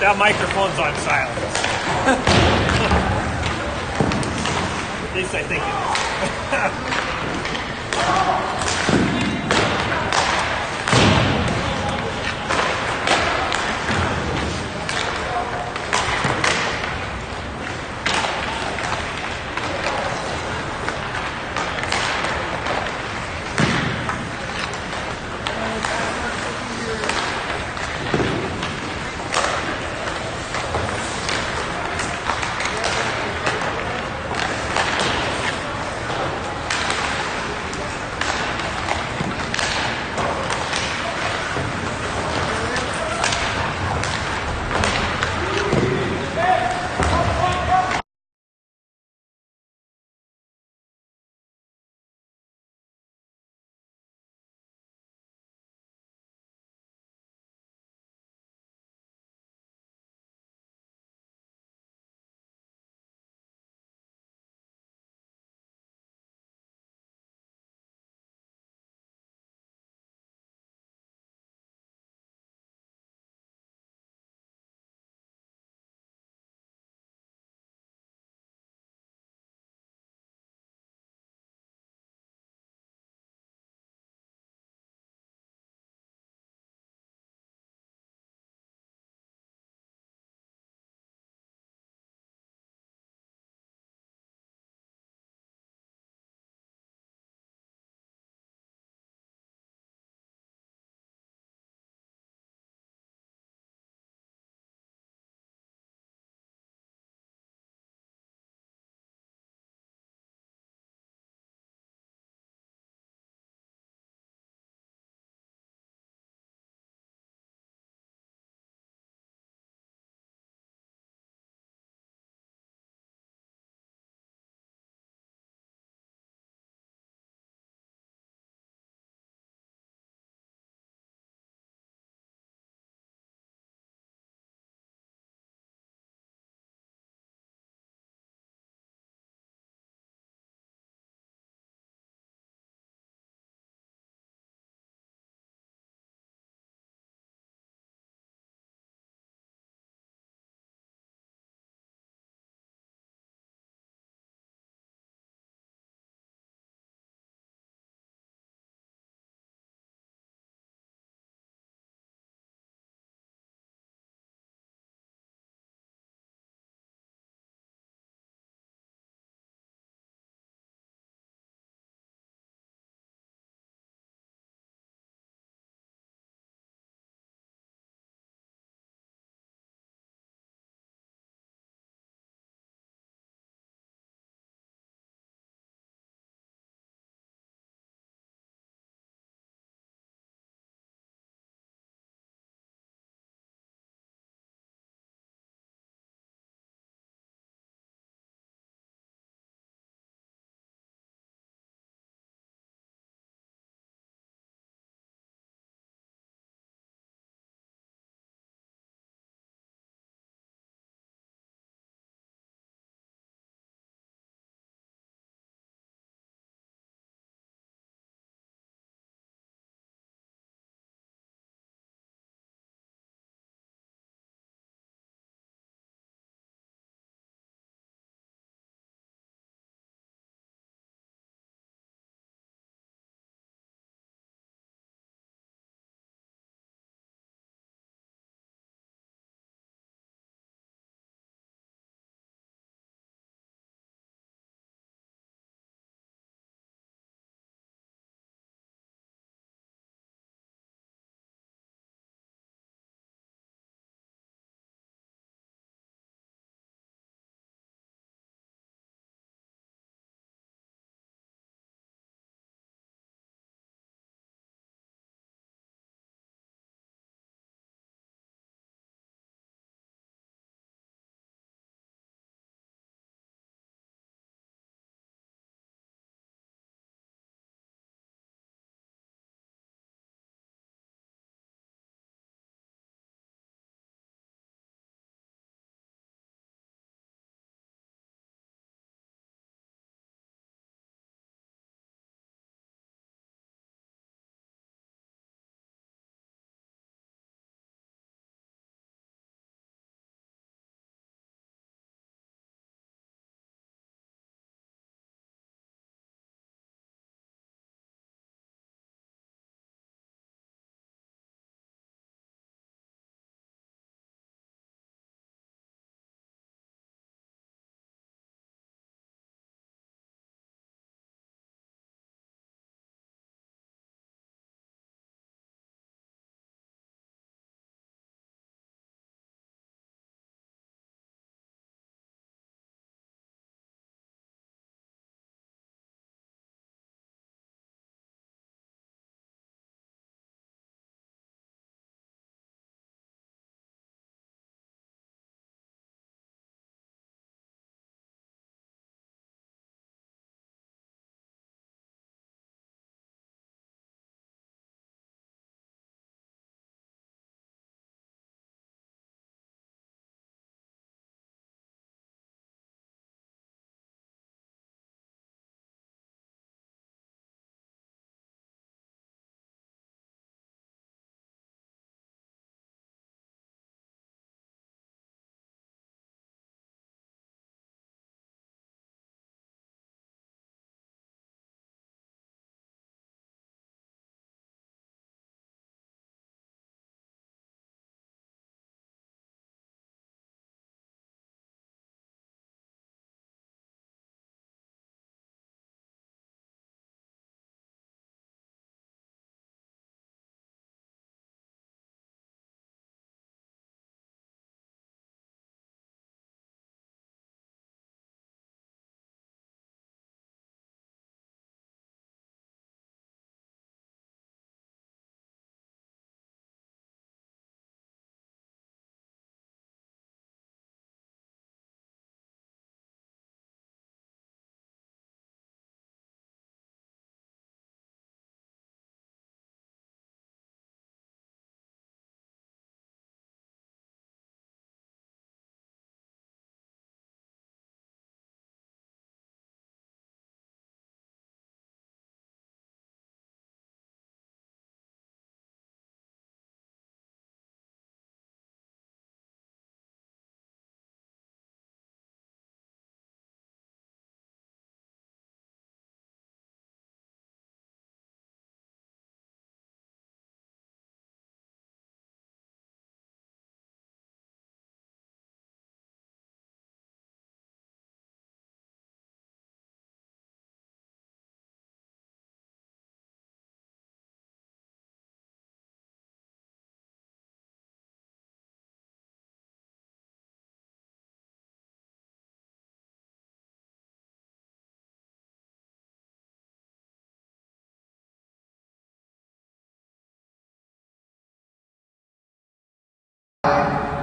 That microphone's on silent. At least I think it is.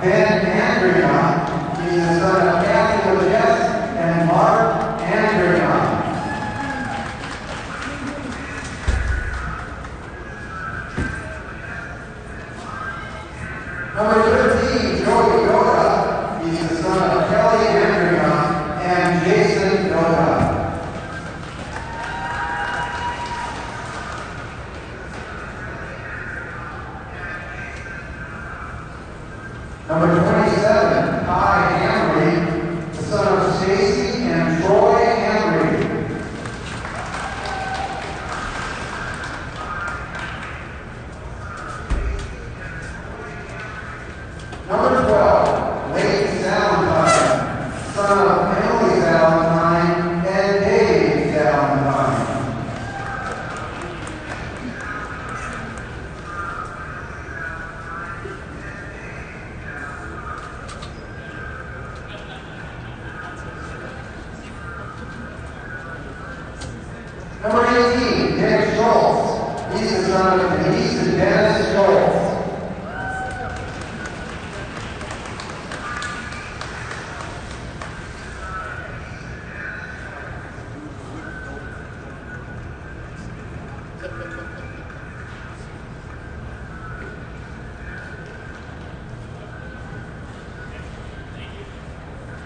Ben Andrion. He's the son of Kathy BHS and Mark Andrion. Number 13, Joey Yoda. He's the son of Kelly Andrion and Jason Yoda. Number 27, Kai Hamry, the son of Stacy and Troy Hamry. Number 12, Lake Valentine, son of Emily Valentine and Dave Valentine. Number 18, Nick Schultz. He's the son of Denise and Dennis Schultz.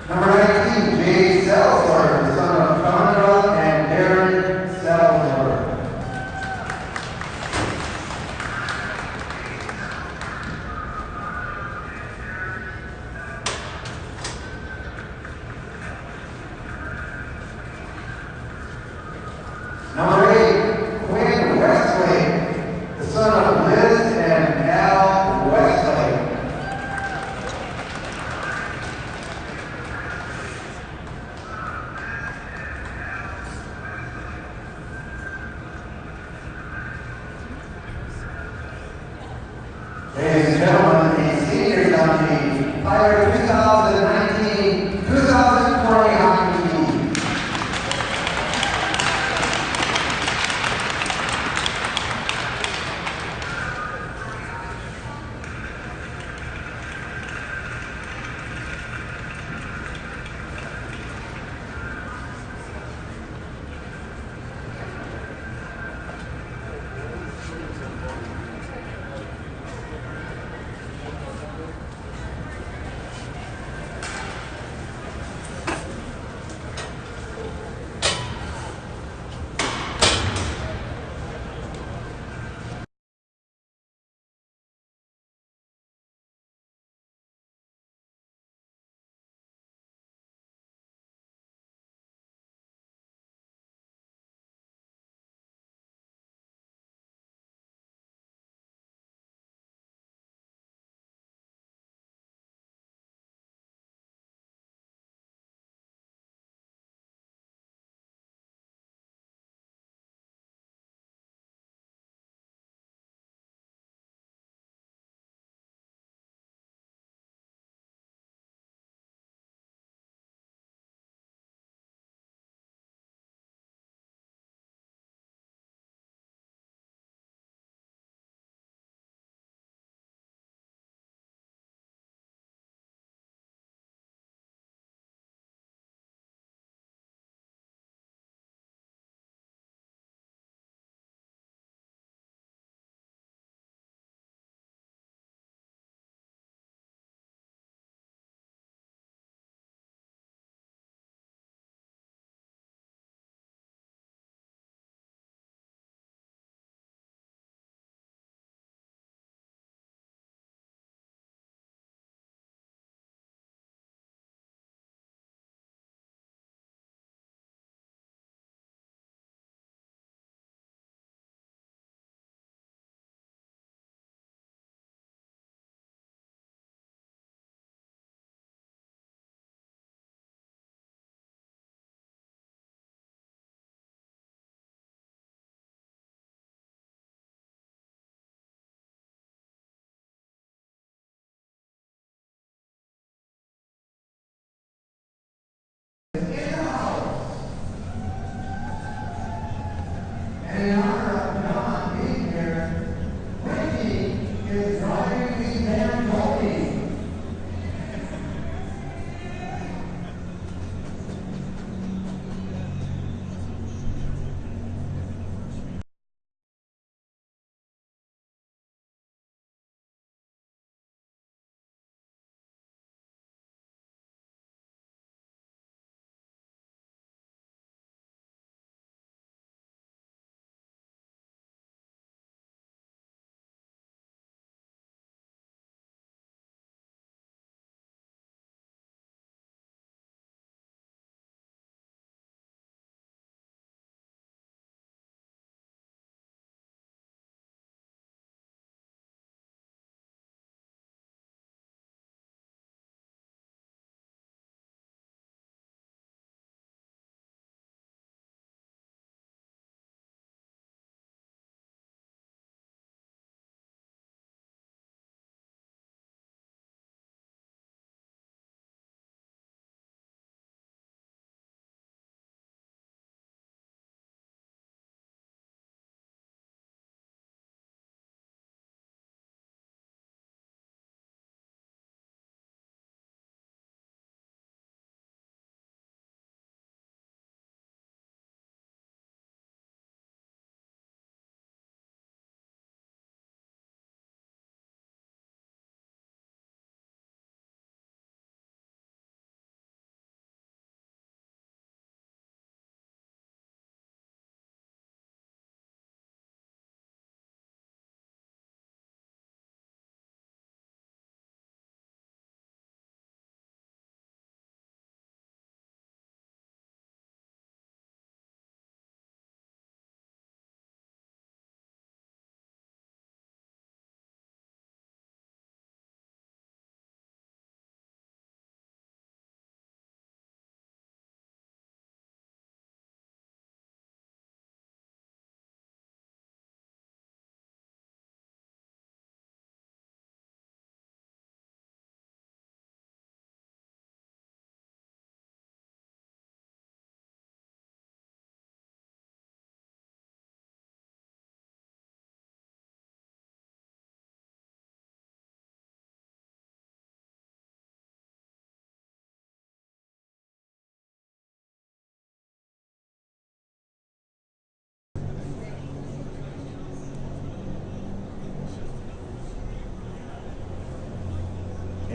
Number 19, Jay Selzer, the son of Conrad and Darren Selzer. Number 8, Quinn Westlake, the son of Liz and Al Westlake. Ladies and gentlemen, the seniors on the Fire 2019-2020 hockey team.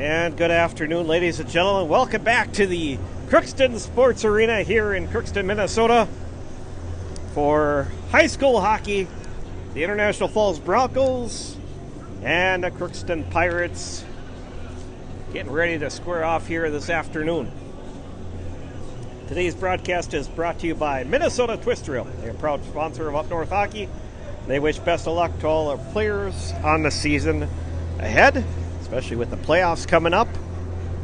And good afternoon, ladies and gentlemen. Welcome back to the Crookston Sports Arena here in Crookston, Minnesota for high school hockey, the International Falls Broncos and the Crookston Pirates getting ready to square off here this afternoon. Today's broadcast is brought to you by Minnesota Twist Reel. They're a proud sponsor of Up North Hockey. They wish best of luck to all our players on the season ahead, especially with the playoffs coming up.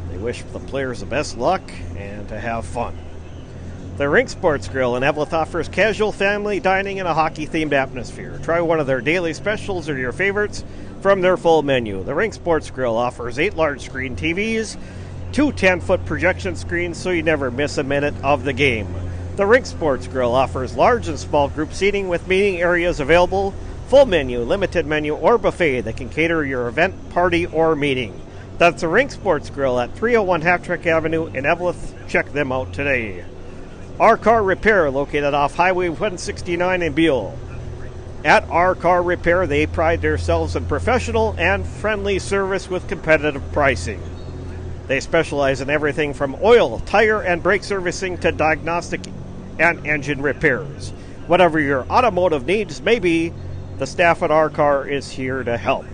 They wish the players the best luck and to have fun. The Rink Sports Grill in Eveleth offers casual family dining in a hockey-themed atmosphere. Try one of their daily specials or your favorites from their full menu. The Rink Sports Grill offers 8 large-screen TVs, 2 10-foot projection screens so you never miss a minute of the game. The Rink Sports Grill offers large and small group seating with meeting areas available, full menu, limited menu, or buffet that can cater your event, party, or meeting. That's the Rink Sports Grill at 301 Hattrick Avenue in Eveleth. Check them out today. Our Car Repair, located off Highway 169 in Beale. At Our Car Repair, they pride themselves in professional and friendly service with competitive pricing. They specialize in everything from oil, tire, and brake servicing to diagnostic and engine repairs. Whatever your automotive needs may be, the staff at Our Car is here to help.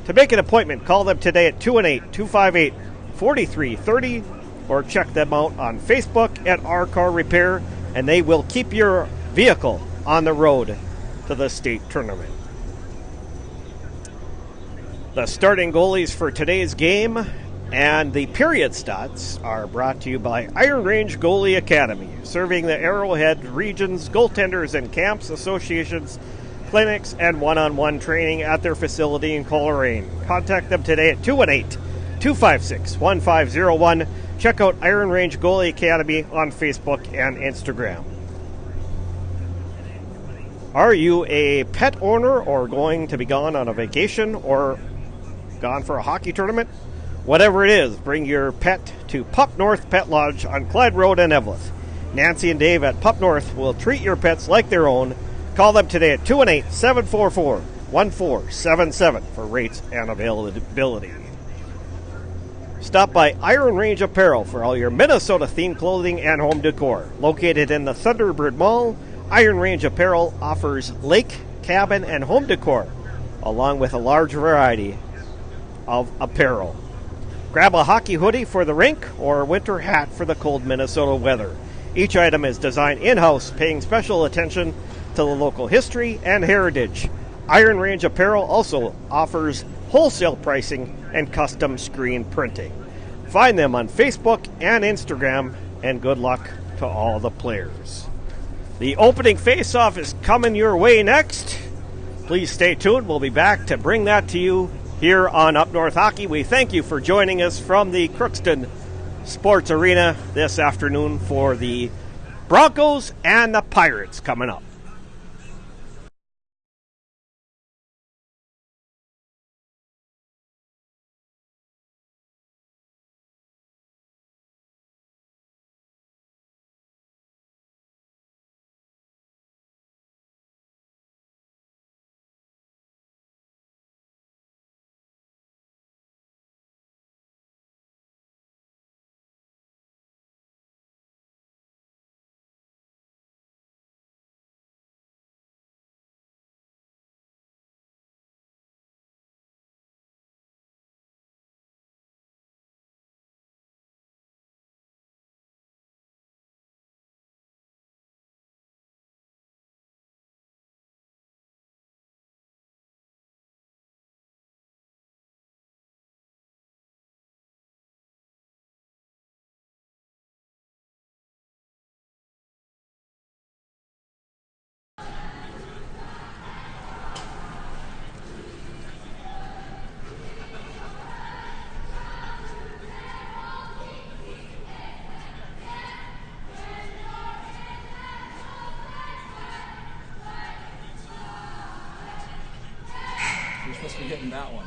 To make an appointment, call them today at 218-258-4330 or check them out on Facebook at Our Car Repair, and they will keep your vehicle on the road to the state tournament. The starting goalies for today's game and the period stats are brought to you by Iron Range Goalie Academy, serving the Arrowhead region's goaltenders and camps, associations, clinics, and one-on-one training at their facility in Coleraine. Contact them today at 218-256-1501. Check out Iron Range Goalie Academy on Facebook and Instagram. Are you a pet owner or going to be gone on a vacation or gone for a hockey tournament? Whatever it is, bring your pet to Pup North Pet Lodge on Clyde Road in Eveleth. Nancy and Dave at Pup North will treat your pets like their own. Call them today at 218-744-1477 for rates and availability. Stop by Iron Range Apparel for all your Minnesota-themed clothing and home decor. Located in the Thunderbird Mall, Iron Range Apparel offers lake, cabin, and home decor, along with a large variety of apparel. Grab a hockey hoodie for the rink or a winter hat for the cold Minnesota weather. Each item is designed in-house, paying special attention to the local history and heritage. Iron Range Apparel also offers wholesale pricing and custom screen printing. Find them on Facebook and Instagram, and good luck to all the players. The opening face-off is coming your way next. Please stay tuned. We'll be back to bring that to you here on Up North Hockey. We thank you for joining us from the Crookston Sports Arena this afternoon for the Broncos and the Pirates coming up. You're supposed to be hitting that one.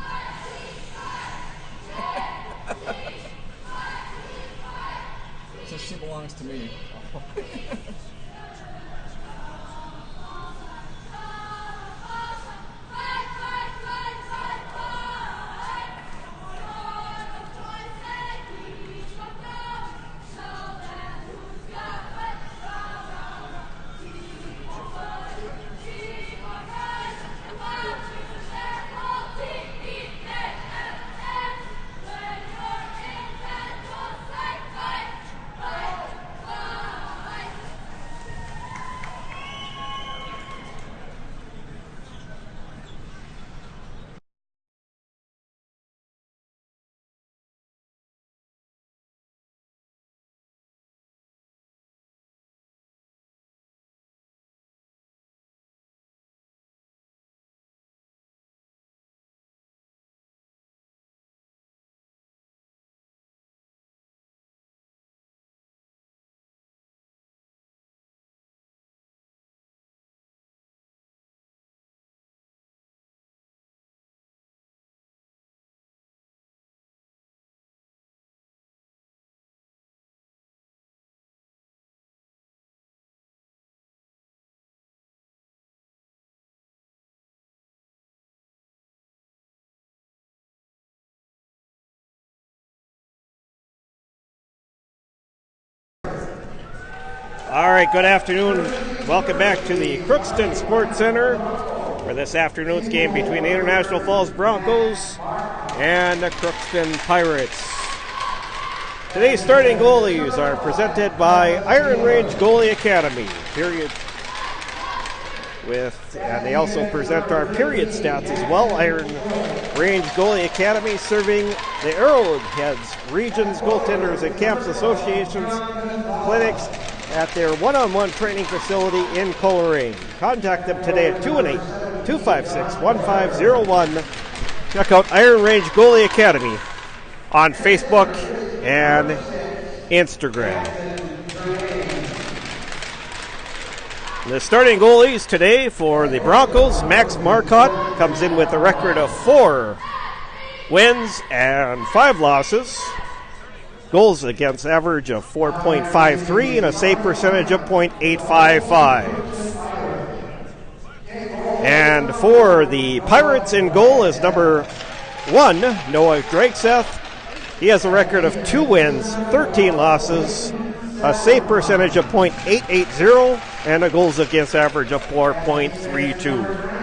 So she belongs to me. All right, good afternoon. Welcome back to the Crookston Sports Center for this afternoon's game between the International Falls Broncos and the Crookston Pirates. Today's starting goalies are presented by Iron Range Goalie Academy. And they also present our period stats as well. Iron Range Goalie Academy serving the Arrowheads Regions, Goaltenders, and Camps Associations clinics at their one-on-one training facility in Coleraine. Contact them today at 218-256-1501. Check out Iron Range Goalie Academy on Facebook and Instagram. The starting goalies today for the Broncos, Max Marcotte comes in with a record of 4 wins and 5 losses. Goals against average of 4.53 and a save percentage of .855. And for the Pirates in goal is number 1, Noah Drakeseth. He has a record of 2 wins, 13 losses, a save percentage of .880, and a goals against average of 4.32.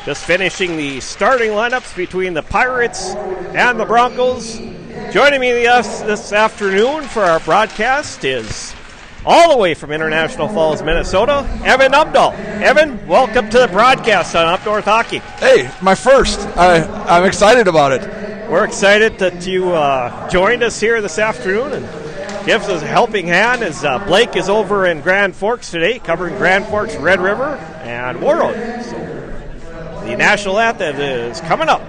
Just finishing the starting lineups between the Pirates and the Broncos. Joining me this afternoon for our broadcast is all the way from International Falls, Minnesota, Evan Updahl. Evan, welcome to the broadcast on Up North Hockey. Hey, my first. I'm excited about it. We're excited that you joined us here this afternoon and gives us a helping hand as Blake is over in Grand Forks today, covering Grand Forks, Red River, and Warroad. So the national anthem is coming up.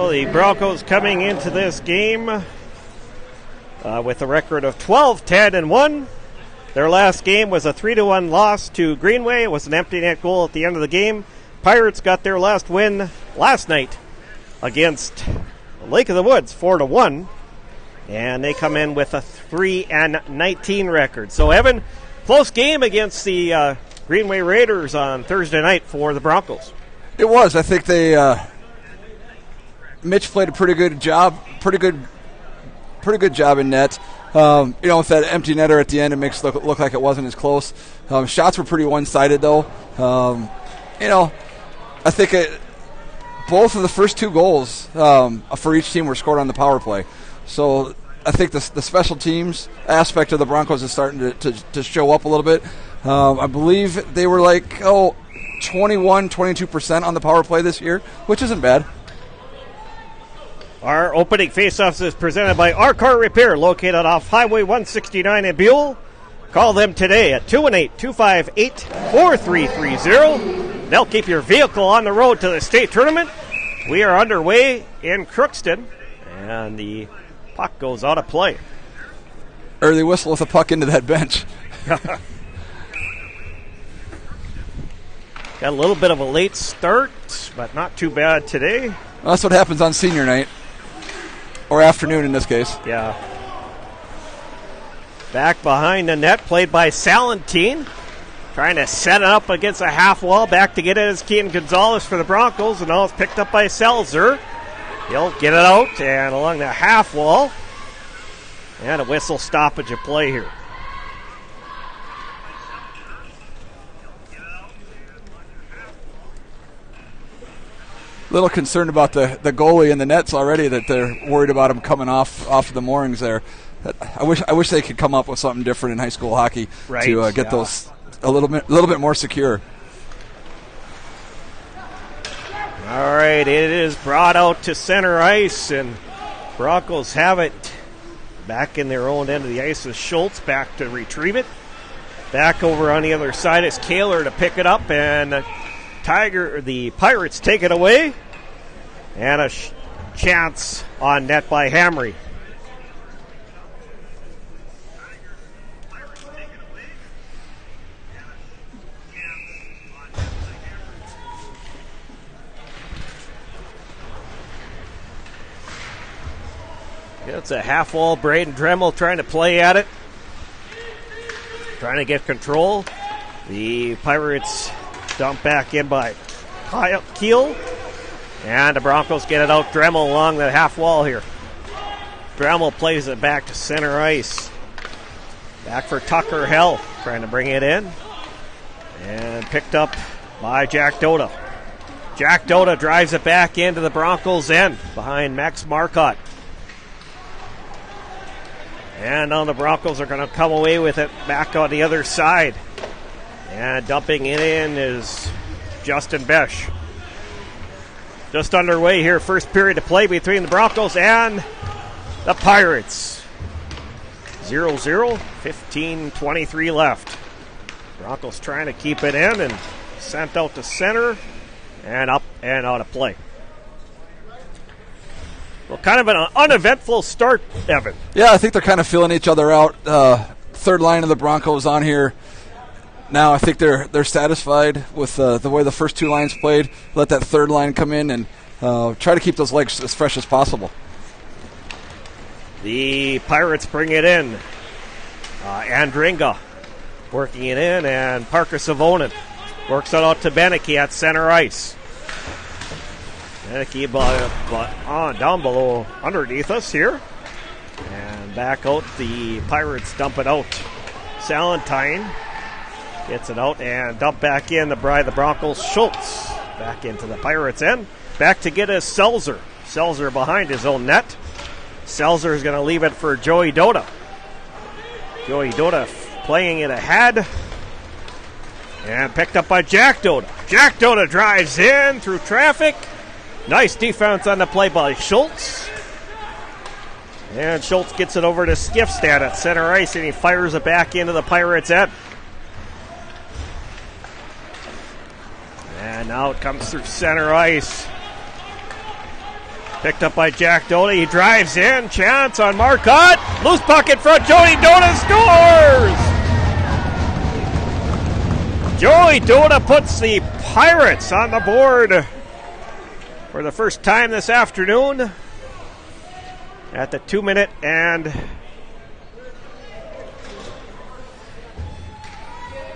The Broncos coming into this game with a record of 12-10-1. Their last game was a 3-1 loss to Greenway. It was an empty net goal at the end of the game. Pirates got their last win last night against Lake of the Woods, 4-1. And they come in with a 3-19 record. So, Evan, close game against the Greenway Raiders on Thursday night for the Broncos. It was. I think Mitch played a pretty good job in net. With that empty netter at the end, it makes it look like it wasn't as close. Shots were pretty one-sided, though. I think both of the first 2 goals for each team were scored on the power play. So I think the special teams aspect of the Broncos is starting to show up a little bit. I believe they were 22% on the power play this year, which isn't bad. Our opening faceoffs is presented by Our Car Repair, located off Highway 169 in Buell. Call them today at 218-258-4330. They'll keep your vehicle on the road to the state tournament. We are underway in Crookston, and the Puck goes out of play. Early whistle with a puck into that bench. Got a little bit of a late start, but not too bad today. Well, that's what happens on senior night. Or afternoon in this case. Yeah. Back behind the net, played by Salentine. Trying to set it up against a half wall. Back to get it is Keaton Gonzalez for the Broncos, and now it's picked up by Selzer. He'll get it out and along the half wall. And a whistle stoppage of play here. Little concerned about the goalie in the nets already, that they're worried about him coming off of the moorings there. I wish they could come up with something different in high school hockey to get those a little bit more secure. All right, it is brought out to center ice, and Broncos have it back in their own end of the ice with Schultz back to retrieve it. Back over on the other side is Kaler to pick it up, and the Pirates take it away. And a chance on net by Hamry. It's a half wall. Braden Dremel trying to play at it. Trying to get control. The Pirates dump back in by Keel. And the Broncos get it out. Dremel along the half wall here. Dremel plays it back to center ice. Back for Tucker Hell. Trying to bring it in. And picked up by Jack Doda. Jack Doda drives it back into the Broncos' end behind Max Marcotte. And now the Broncos are going to come away with it back on the other side. And dumping it in is Justin Besch. Just underway here, first period to play between the Broncos and the Pirates. 0-0, 15:23 left. Broncos trying to keep it in and sent out to center and up and out of play. Well, kind of an uneventful start, Evan. Yeah, I think they're kind of feeling each other out. Third line of the Broncos on here. Now I think they're satisfied with the way the first two lines played. Let that third line come in and try to keep those legs as fresh as possible. The Pirates bring it in. Andringa working it in, and Parker Savonen works it out to Beneke at center ice. Beneke down below underneath us here. And back out, the Pirates dump it out. Salentine gets it out and dump back in the Broncos. Schultz back into the Pirates' end. Back to get his Selzer. Selzer behind his own net. Selzer is going to leave it for Joey Doda. Joey Doda playing it ahead. And picked up by Jack Doda. Jack Doda drives in through traffic. Nice defense on the play by Schultz. And Schultz gets it over to Skifstad at center ice, and he fires it back into the Pirates' end. And now it comes through center ice. Picked up by Jack Doda. He drives in. Chance on Marcotte. Loose puck in front. Joey Doda scores! Joey Doda puts the Pirates on the board for the first time this afternoon at the 2-minute and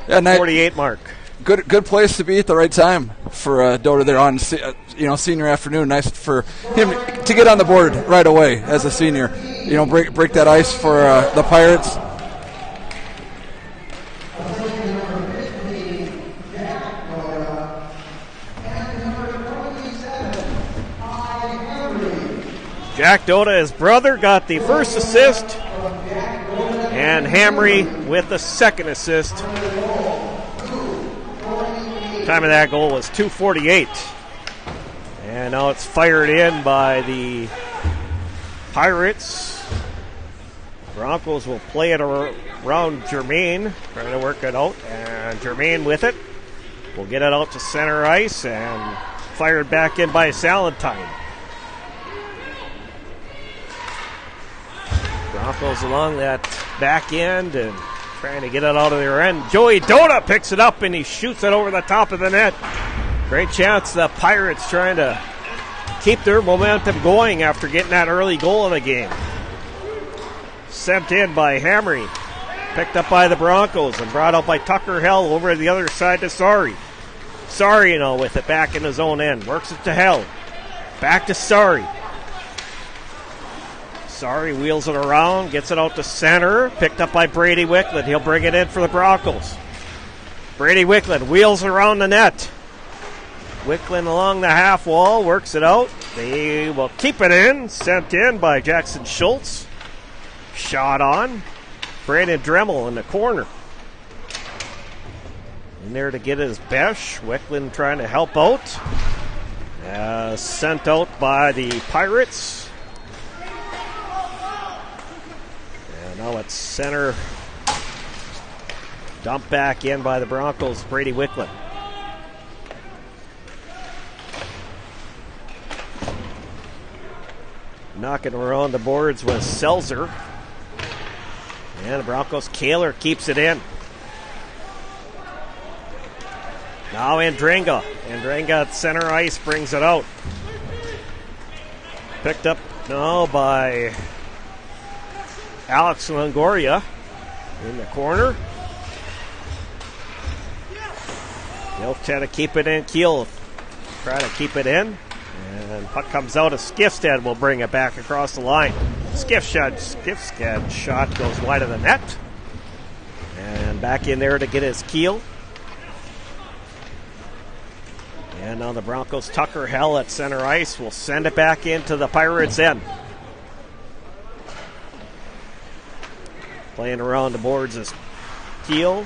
48 mark. Good place to be at the right time for Doda there on senior afternoon. Nice for him to get on the board right away as a senior. Break that ice for the Pirates. Jack Doda, his brother, got the first assist, and Hamry with the second assist. Time of that goal was 2:48. And now it's fired in by the Pirates. Broncos will play it around Germain, trying to work it out, and Germain with it. Will get it out to center ice and fired back in by Salentine. Broncos along that back end and trying to get it out of their end. Joey Dota picks it up and he shoots it over the top of the net. Great chance. The Pirates trying to keep their momentum going after getting that early goal of the game. Sent in by Hamry. Picked up by the Broncos and brought out by Tucker Hell over the other side to Sari. Sari now with it back in his own end. Works it to Hell. Back to Sari. Sari wheels it around, gets it out to center. Picked up by Brady Wicklund. He'll bring it in for the Broncos. Brady Wicklund wheels around the net. Wicklund along the half wall, works it out. They will keep it in. Sent in by Jackson Schultz. Shot on. Brandon Dremel in the corner. In there to get his Besh. Wicklund trying to help out. Sent out by the Pirates. And now it's center. Dumped back in by the Broncos, Brady Wicklund. Knocking around the boards was Selzer. And the Broncos, Kaler keeps it in. Now Andringa. Andringa at center ice brings it out. Picked up now by Alex Longoria in the corner. They'll try to keep it in. Kiel try to keep it in. And puck comes out. A Skifstad will bring it back across the line. Skifstad shot goes wide of the net. And back in there to get his Kiel. And now the Broncos, Tucker Hell at center ice will send it back into the Pirates' end. Playing around the boards is Kiel.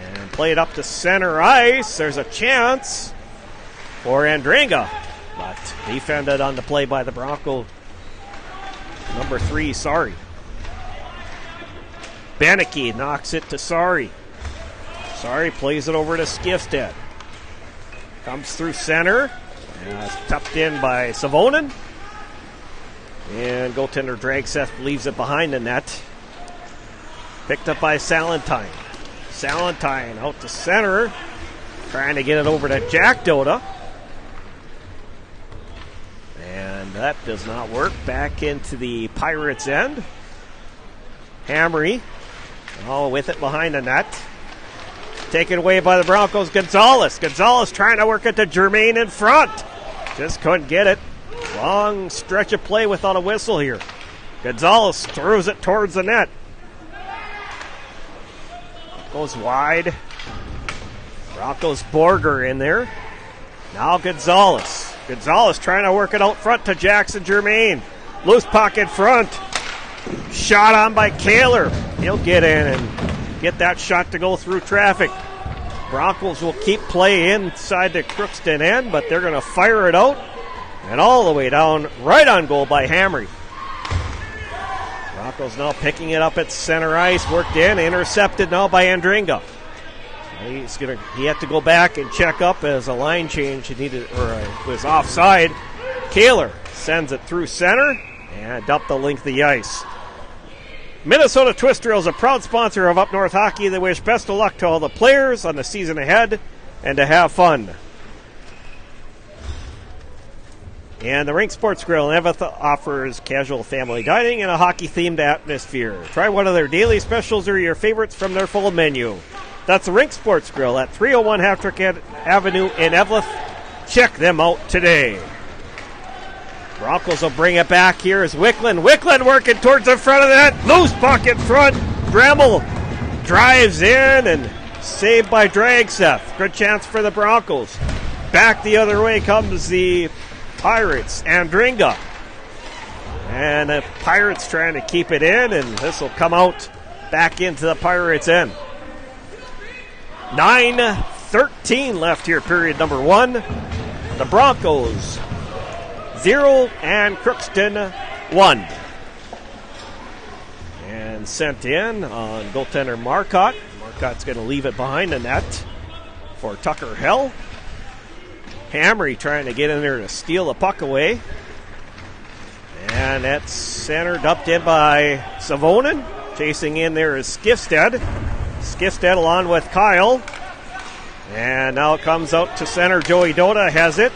And play it up to center ice. There's a chance for Andringa. But defended on the play by the Bronco. Number 3, Sari. Beneke knocks it to Sari. Sari plays it over to Skifstad. Comes through center. It's tucked in by Savonen. And goaltender Dragseth leaves it behind the net. Picked up by Salentine. Salentine out to center. Trying to get it over to Jack Dota. And that does not work. Back into the Pirates' end. Hamry. With it behind the net. Taken away by the Broncos. Gonzalez. Gonzalez trying to work it to Germain in front. Just couldn't get it. Long stretch of play without a whistle here. Gonzalez throws it towards the net. Goes wide. Broncos Borger in there. Now Gonzalez. Gonzalez trying to work it out front to Jackson Germain. Loose puck in front. Shot on by Kaler. He'll get in and get that shot to go through traffic. Broncos will keep play inside the Crookston end, but they're going to fire it out. And all the way down, right on goal by Hamry. Broncos now picking it up at center ice. Worked in, intercepted now by Andringa. He had to go back and check up as a line change was offside. Kaler sends it through center and dumped the length of the ice. Minnesota Twister is a proud sponsor of Up North Hockey. They wish best of luck to all the players on the season ahead and to have fun. And the Rink Sports Grill in Evith offers casual family dining and a hockey-themed atmosphere. Try one of their daily specials or your favorites from their full menu. That's the Rink Sports Grill at 301 Hattrick Avenue in Evith. Check them out today. Broncos will bring it back here as Wicklund. Wicklund working towards the front of the net. Loose puck in front. Dremel drives in and saved by Dragseth. Good chance for the Broncos. Back the other way comes the Pirates. Andringa. And the Pirates trying to keep it in, and this will come out back into the Pirates' end. 9:13 left here, period number 1. The Broncos 0 and Crookston 1. And sent in on goaltender Marcotte. Marcotte's going to leave it behind the net for Tucker Hell. Hamry trying to get in there to steal the puck away. And that's center dumped in by Savonin. Chasing in there is Skifstead. Skifstead along with Kyle. And now it comes out to center. Joey Dota has it.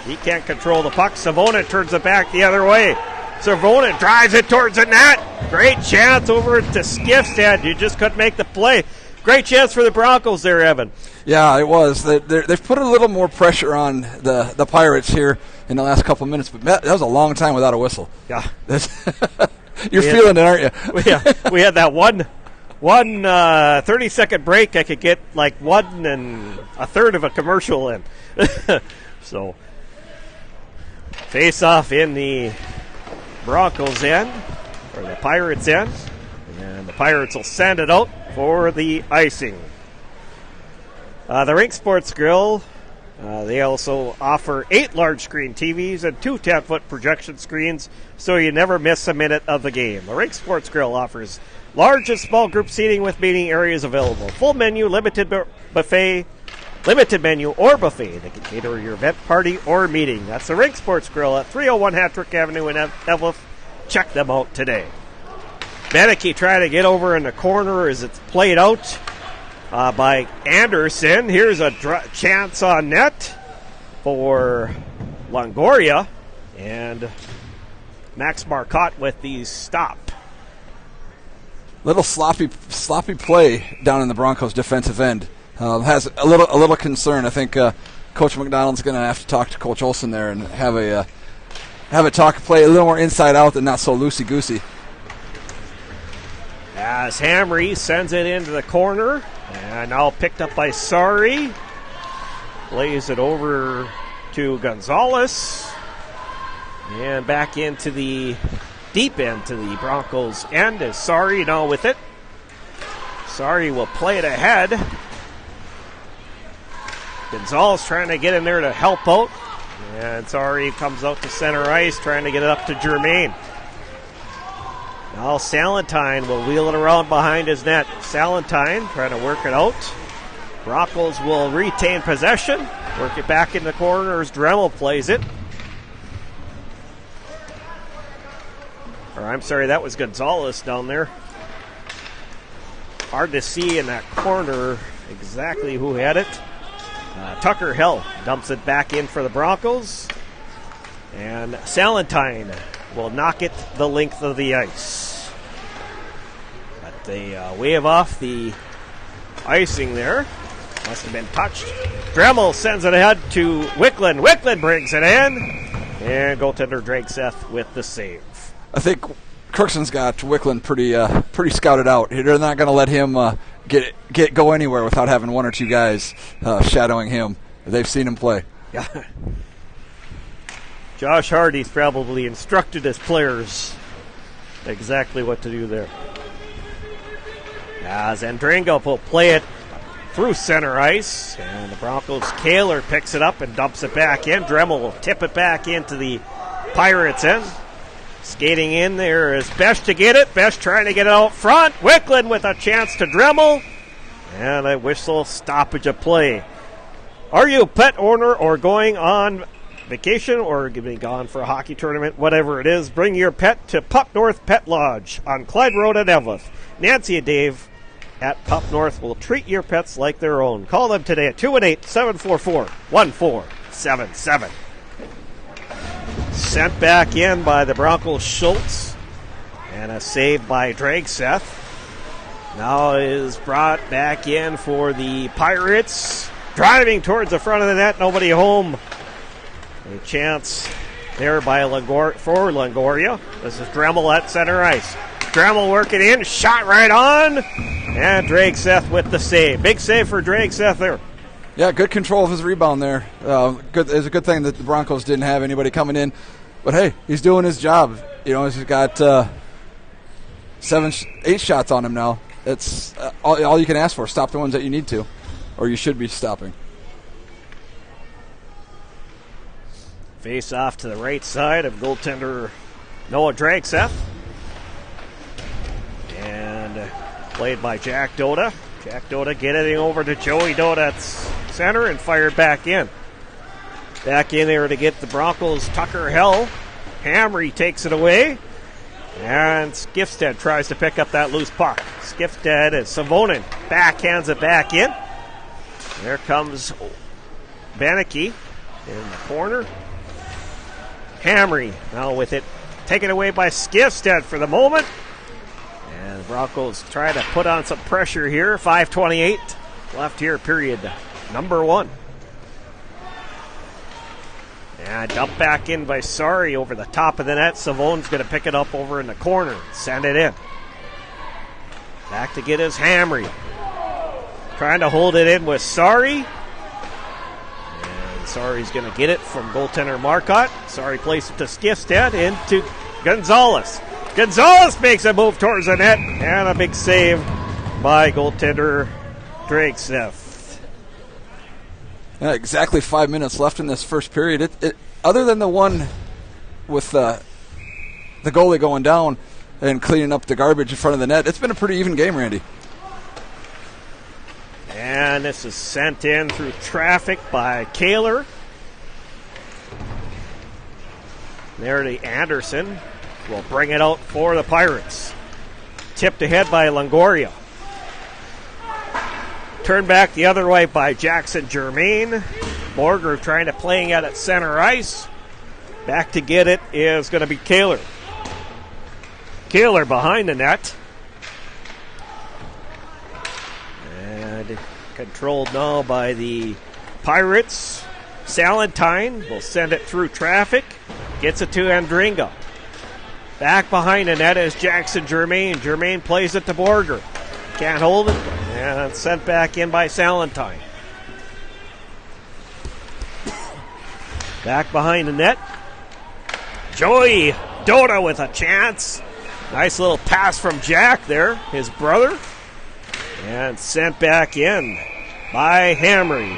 He can't control the puck. Savonin turns it back the other way. Savonin drives it towards the net. Great chance over to Skifstead. You just couldn't make the play. Great chance for the Broncos there, Evan. Yeah, it was. They've put a little more pressure on the Pirates here in the last couple of minutes, but that was a long time without a whistle. Yeah. You're feeling it, aren't you? We had that one 30-second break. I could get like 1 1/3 of a commercial in. So, face off in the Broncos end, or the Pirates end, and the Pirates will send it out for the icing. The Rink Sports Grill, they also offer 8 large screen TVs and 2 10-foot projection screens, so you never miss a minute of the game. The Rink Sports Grill offers large and small group seating with meeting areas available. Full menu, limited menu or buffet. They can cater your event, party, or meeting. That's the Rink Sports Grill at 301 Hattrick Avenue in Evelyn. Check them out today. Beneke trying to get over in the corner as it's played out by Anderson. Here's a chance on net for Longoria. And Max Marcotte with the stop. Little sloppy play down in the Broncos' defensive end. Has a little concern. I think Coach McDonald's going to have to talk to Coach Olson there and have a talk, play a little more inside out and not so loosey goosey. As Hamry sends it into the corner, and now picked up by Sari. Plays it over to Gonzalez, and back into the deep end to the Broncos end as Sari now with it. Sari will play it ahead. Gonzalez trying to get in there to help out. And Sari comes out to center ice trying to get it up to Germain. Now Salentine will wheel it around behind his net. Salentine trying to work it out. Broncos will retain possession. Work it back in the corner as Dremel plays it. Or I'm sorry, that was Gonzalez down there. Hard to see in that corner exactly who had it. Tucker Hill dumps it back in for the Broncos. And Salentine will knock it the length of the ice. But they wave off the icing there. Must have been touched. Dremel sends it ahead to Wicklund. Wicklund brings it in. And goaltender Drake Seth with the save. I think Crookston's got Wicklund pretty scouted out. They're not going to let him go anywhere without having 1 or 2 guys shadowing him. They've seen him play. Yeah. Josh Hardy's probably instructed his players exactly what to do there. As Andrango will play it through center ice, and the Broncos' Kaler picks it up and dumps it back in. Dremel will tip it back into the Pirates' end. Skating in there is Besh to get it. Besh trying to get it out front. Wicklund with a chance to Dremel. And a whistle stoppage of play. Are you a pet owner or going on vacation or being gone for a hockey tournament? Whatever it is, bring your pet to Pup North Pet Lodge on Clyde Road at Evelyn. Nancy and Dave at Pup North will treat your pets like their own. Call them today at 218-744-1477. Sent back in by the Broncos Schultz. And a save by Dragseth. Now is brought back in for the Pirates. Driving towards the front of the net. Nobody home. A chance there by for Longoria. This is Dremel at center ice. Dremel working in. Shot right on. And Dragseth with the save. Big save for Dragseth there. Yeah, good control of his rebound there. It's a good thing that the Broncos didn't have anybody coming in. But, hey, he's doing his job. You know, he's got 8 shots on him now. It's all you can ask for. Stop the ones that you need to, or you should be stopping. Face off to the right side of goaltender Noah Dragseth. And played by Jack Dota. Jack Dota getting over to Joey Dota at center and fired back in. Back in there to get the Broncos, Tucker Hell. Hamry takes it away. And Skifstead tries to pick up that loose puck. Skifstead and Savonin backhands it back in. There comes Baneke in the corner. Hamry now with it taken away by Skifstead for the moment. And the Broncos try to put on some pressure here. 5:28 left here, period number 1. And dump back in by Sari over the top of the net. Savon's going to pick it up over in the corner. Send it in. Back to get his Hamry. Trying to hold it in with Sari. And Sari's going to get it from goaltender Marcotte. Sari plays it to Skifstead into Gonzalez. Gonzalez makes a move towards the net. And a big save by goaltender Drake Smith. Exactly 5 minutes left in this first period. It other than the one with the goalie going down and cleaning up the garbage in front of the net, it's been a pretty even game, Randy. And this is sent in through traffic by Kaler. There to Anderson. Will bring it out for the Pirates. Tipped ahead by Longoria. Turned back the other way by Jackson Germain. Borger trying to playing it at center ice. Back to get it is going to be Kaler. Kaler behind the net. And controlled now by the Pirates. Salentine will send it through traffic. Gets it to Andringa. Back behind the net is Jackson Germain. Germain plays it to Borger. Can't hold it. And it's sent back in by Salentine. Back behind the net. Joey Dota with a chance. Nice little pass from Jack there, his brother. And sent back in by Hamry.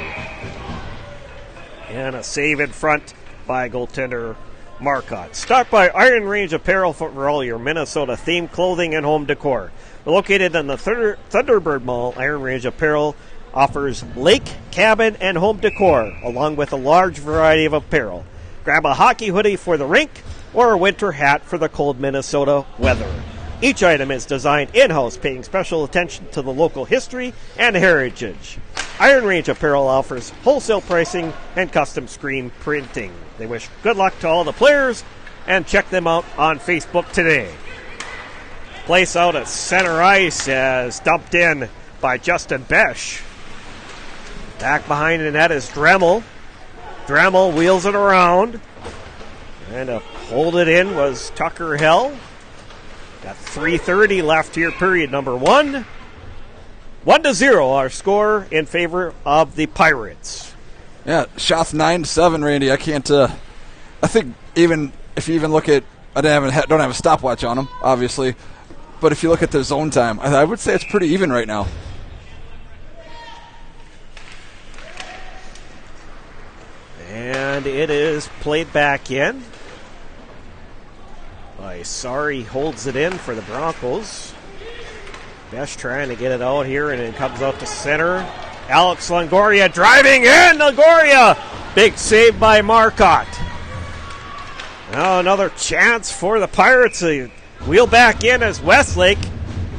And a save in front by goaltender Marcotte. Stop by Iron Range Apparel for all your Minnesota-themed clothing and home decor. Located in the Thunderbird Mall, Iron Range Apparel offers lake, cabin, and home decor, along with a large variety of apparel. Grab a hockey hoodie for the rink or a winter hat for the cold Minnesota weather. Each item is designed in-house, paying special attention to the local history and heritage. Iron Range Apparel offers wholesale pricing and custom screen printing. They wish good luck to all the players and check them out on Facebook today. Place out at center ice as dumped in by Justin Besch. Back behind the net is Dremel. Dremel wheels it around. And to hold it in was Tucker Hell. Got 3:30 left here, period number 1. 1-0 our score in favor of the Pirates. Yeah, shots 9-7, Randy. I can't. I think even if you even look at, I don't have a stopwatch on them, obviously, but if you look at the zone time, I would say it's pretty even right now. And it is played back in. Sari holds it in for the Broncos. Besch trying to get it out here, and it comes out to center. Alex Longoria driving in. Longoria! Big save by Marcotte. Now another chance for the Pirates. They wheel back in as Westlake.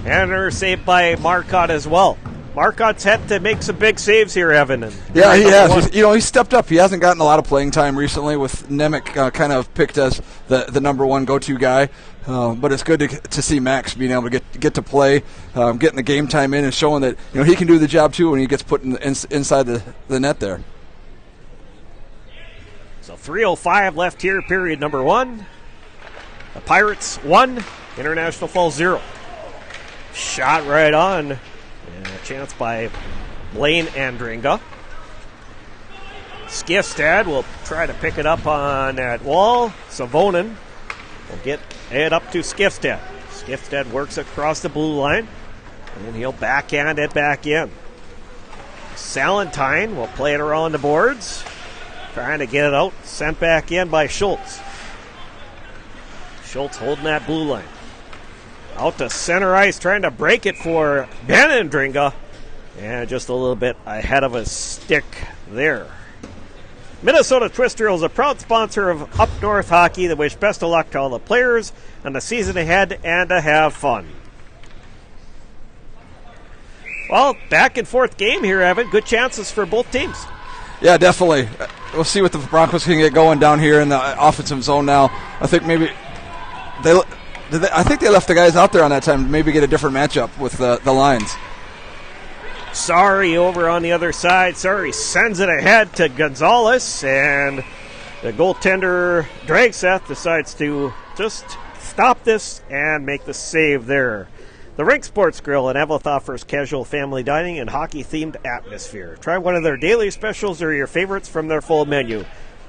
And another save by Marcotte as well. Marcotte's had to make some big saves here, Evan. Yeah, he has. He stepped up. He hasn't gotten a lot of playing time recently, with Nemec kind of picked as the number one go-to guy. But it's good to see Max being able to get to play, getting the game time in, and showing that he can do the job too when he gets put inside the net there. So 3:05 left here, period number 1. The Pirates 1, International Falls 0. Shot right on. And a chance by Blaine Andringa. Skifstad will try to pick it up on that wall. Savonin will get it up to Skifstad. Skifstad works across the blue line, and he'll backhand it back in. Salentine will play it around the boards, trying to get it out. Sent back in by Schultz. Schultz holding that blue line. Out to center ice, trying to break it for Ben Andringa. And just a little bit ahead of his stick there. Minnesota Twister is a proud sponsor of Up North Hockey. They wish best of luck to all the players on the season ahead and to have fun. Well, back and forth game here, Evan. Good chances for both teams. Yeah, definitely. We'll see what the Broncos can get going down here in the offensive zone now. I think maybe I think they left the guys out there on that time to maybe get a different matchup with the Lions. Sorry over on the other side. Sorry sends it ahead to Gonzalez, and the goaltender Dragseth decides to just stop this and make the save there. The Rink Sports Grill in Eveleth offers casual family dining and hockey-themed atmosphere. Try one of their daily specials or your favorites from their full menu.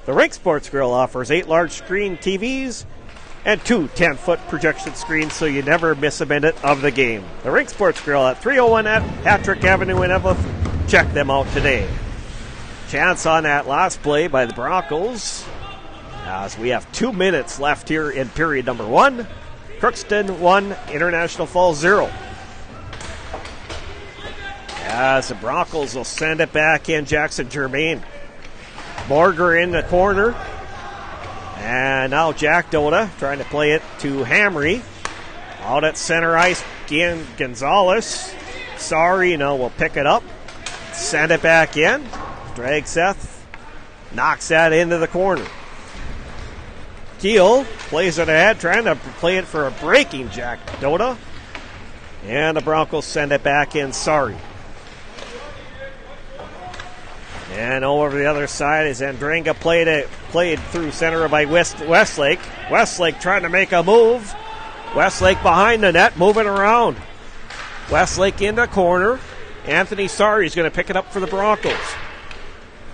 The Rink Sports Grill offers 8 large-screen TVs and 2 10-foot projection screens so you never miss a minute of the game. The Rink Sports Grill at 301 Patrick Avenue in Eveleth. Check them out today. Chance on that last play by the Broncos, as we have 2 minutes left here in period number 1. Crookston 1, International Falls 0. As the Broncos will send it back in, Jackson Germain. Morger in the corner. And now Jack Dota trying to play it to Hamry. Out at center ice, again, Gonzalez. Sorry, will pick it up. Send it back in. Dragseth knocks that into the corner. Keel plays it ahead, trying to play it for a breaking Jack Dota. And the Broncos send it back in. Sorry. And over the other side is Andringa played through center by Westlake. Westlake trying to make a move. Westlake behind the net, moving around. Westlake in the corner. Anthony Sari is going to pick it up for the Broncos.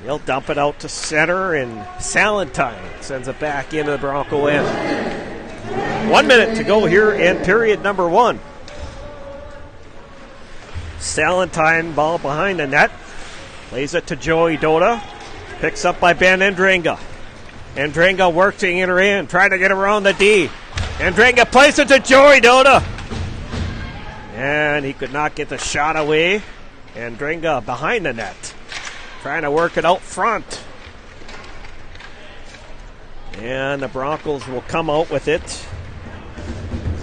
He'll dump it out to center, and Salentine sends it back into the Bronco end. 1 minute to go here in period number 1. Salentine ball behind the net. Plays it to Joey Dota. Picks up by Ben Andringa. Andringa working in her in, trying to get around the D. Andringa plays it to Joey Dota. And he could not get the shot away. Andringa behind the net, trying to work it out front. And the Broncos will come out with it.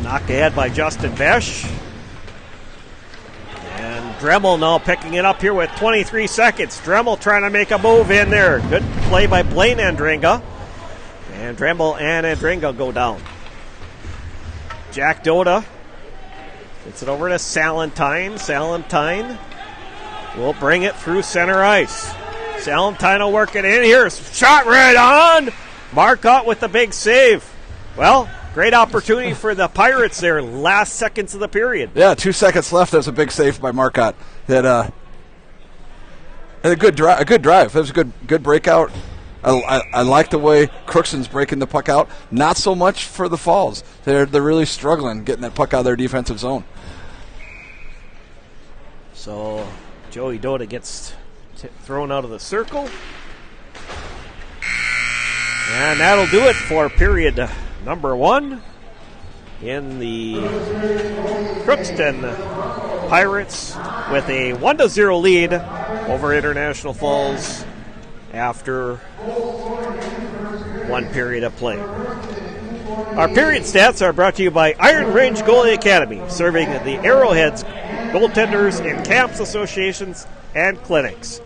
Knocked ahead by Justin Besch. And Dremel now picking it up here with 23 seconds. Dremel trying to make a move in there. Good play by Blaine Andringa. And Dremel and Andringa go down. Jack Dota gets it over to Salentine. Salentine will bring it through center ice. Salentine will work it in here. Shot right on. Marcotte with the big save. Well, great opportunity for the Pirates there. Last seconds of the period. Yeah, 2 seconds left. That was a big save by Marcotte. That a good drive. That was a good breakout. I like the way Crookston's breaking the puck out. Not so much for the Falls. They're really struggling getting that puck out of their defensive zone. So Joey Dota gets thrown out of the circle. And that'll do it for period number 1 in the Crookston Pirates with a 1-0 lead over International Falls after 1 period of play. Our period stats are brought to you by Iron Range Goalie Academy, serving the Arrowheads goaltenders in camps, associations, and clinics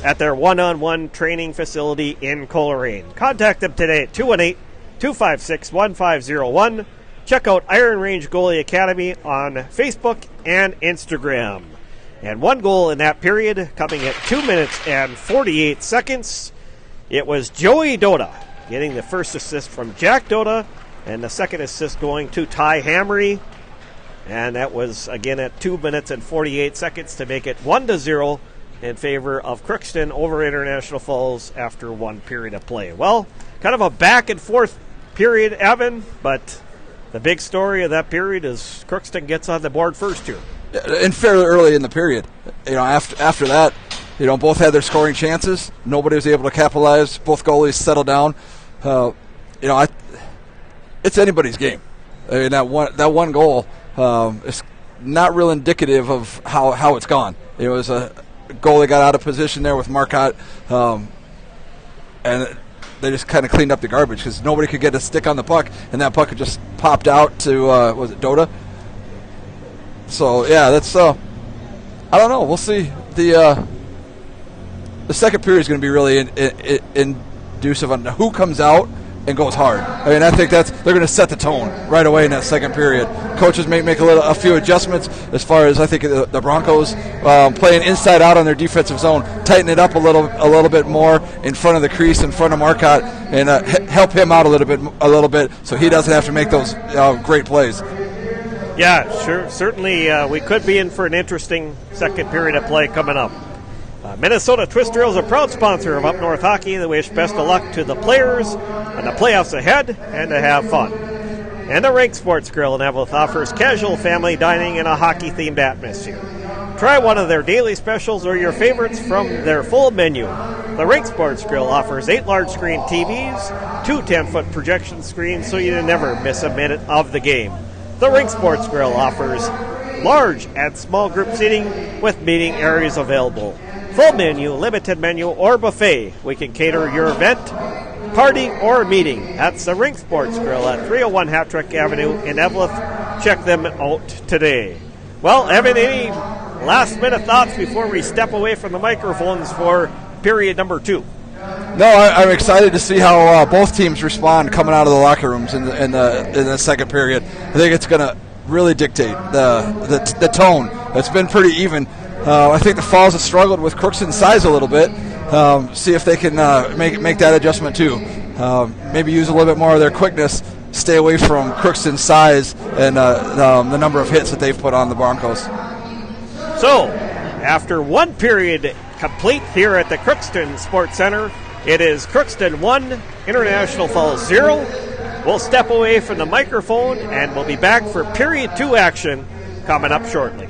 at their one-on-one training facility in Coleraine. Contact them today at 218-256-1501. Check out Iron Range Goalie Academy on Facebook and Instagram. And 1 goal in that period, coming at 2 minutes and 48 seconds. It was Joey Dota getting the first assist from Jack Dota, and the second assist going to Ty Hamry. And that was, again, at 2 minutes and 48 seconds to make it 1-0 in favor of Crookston over International Falls after 1 period of play. Well, kind of a back-and-forth period, Evan, but the big story of that period is Crookston gets on the board first here. And fairly early in the period. After that, both had their scoring chances. Nobody was able to capitalize. Both goalies settled down. It's anybody's game. I mean, that one goal is not real indicative of how it's gone. It was a goalie got out of position there with Marcotte. and they just kind of cleaned up the garbage because nobody could get a stick on the puck, and that puck had just popped out to was it Dota? So yeah, that's I don't know. We'll see. The second period is going to be really inducive on who comes out and goes hard. I mean, I think they're going to set the tone right away in that second period. Coaches may make a few adjustments as far as I think the Broncos playing inside out on their defensive zone, tighten it up a little bit more in front of the crease, in front of Marcotte, and help him out a little bit, so he doesn't have to make those great plays. Yeah, sure. Certainly, we could be in for an interesting second period of play coming up. Minnesota Twist Drill is a proud sponsor of Up North Hockey. They wish best of luck to the players on the playoffs ahead and to have fun. And the Rink Sports Grill in Evelyn offers casual family dining in a hockey-themed atmosphere. Try one of their daily specials or your favorites from their full menu. The Rink Sports Grill offers 8 large-screen TVs, 2 10-foot projection screens so you never miss a minute of the game. The Rink Sports Grill offers large and small group seating with meeting areas available. Full menu, limited menu, or buffet. We can cater your event, party, or meeting. That's the Rink Sports Grill at 301 Hattrick Avenue in Evelyn. Check them out today. Well, Evan, any last-minute thoughts before we step away from the microphones for period number 2? No, I'm excited to see how both teams respond coming out of the locker rooms in the second period. I think it's going to really dictate the tone. It's been pretty even. I think the Falls have struggled with Crookston's size a little bit. See if they can make that adjustment too. Maybe use a little bit more of their quickness. Stay away from Crookston's size and the number of hits that they've put on the Broncos. So, after one period complete here at the Crookston Sports Center, it is Crookston 1, International Falls 0. We'll step away from the microphone and we'll be back for period 2 action coming up shortly.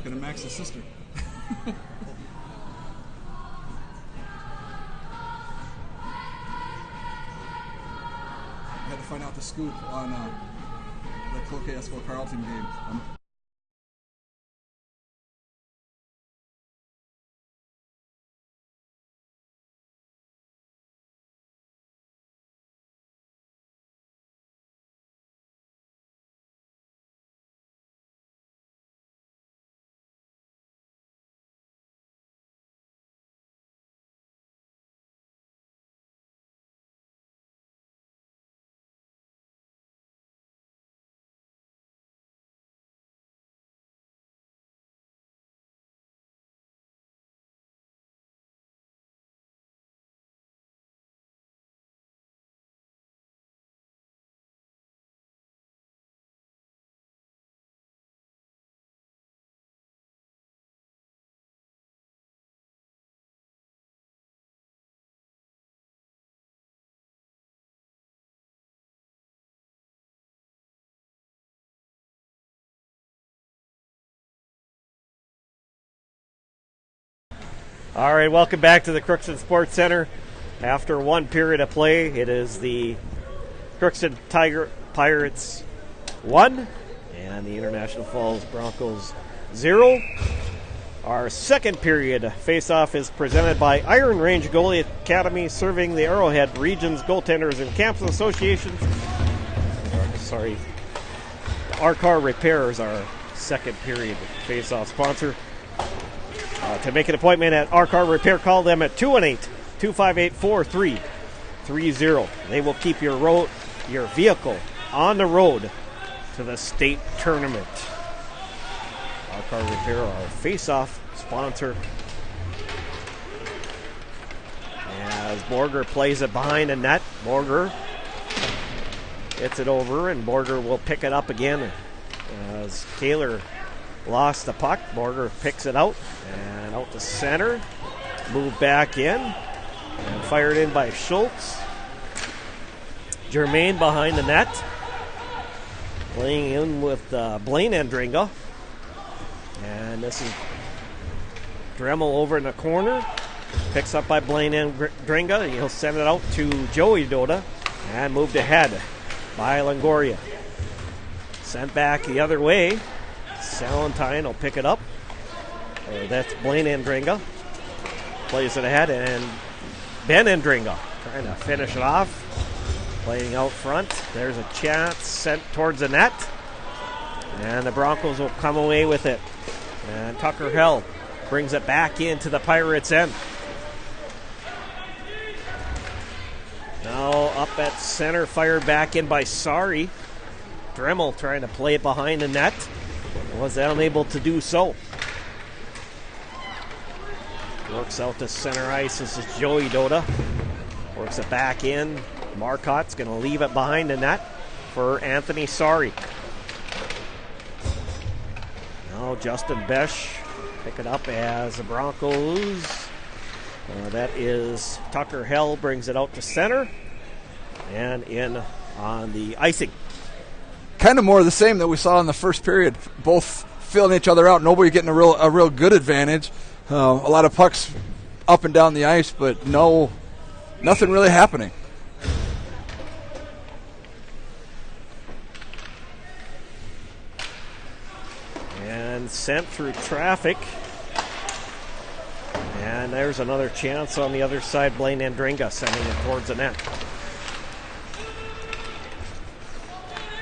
talking to Max's sister. I had to find out the scoop on the Cloquet Esco Carleton game. All right, welcome back to the Crookston Sports Center. After one period of play, it is the Crookston Pirates 1 and the International Falls Broncos 0. Our second period face-off is presented by Iron Range Goalie Academy, serving the Arrowhead Region's Goaltenders and Camps Associations. Sorry, Arcar Repair is our second period face-off sponsor. To make an appointment at Arcar Repair, call them at 218-258-4330. They will keep your vehicle on the road to the state tournament. Arcar Repair, our face-off sponsor. As Borger plays it behind the net, Borger gets it over, and Borger will pick it up again. As Kaler lost the puck, Borger picks it out and out to center. Moved back in and fired in by Schultz. Germain behind the net. Playing in with Blaine Andringa. And this is Dremel over in the corner. Picks up by Blaine Andringa. He'll send it out to Joey Doda and moved ahead by Longoria. Sent back the other way. Salentine will pick it up. That's Blaine Andringa. Plays it ahead, and Ben Andringa trying to finish it off. Playing out front. There's a chance sent towards the net. And the Broncos will come away with it. And Tucker Hell brings it back into the Pirates' end. Now up at center, fired back in by Sari. Dremel trying to play it behind the net. Was unable to do so. Works out to center ice. This is Joey Doda. Works it back in. Marcotte's going to leave it behind the net for Anthony Sari. Now Justin Besh pick it up as the Broncos. That is Tucker Hell brings it out to center and in on the icing. Kind of more of the same that we saw in the first period. Both filling each other out. Nobody getting a real good advantage. A lot of pucks up and down the ice, but nothing really happening. And sent through traffic. And there's another chance on the other side. Blaine Andringa sending it towards the net.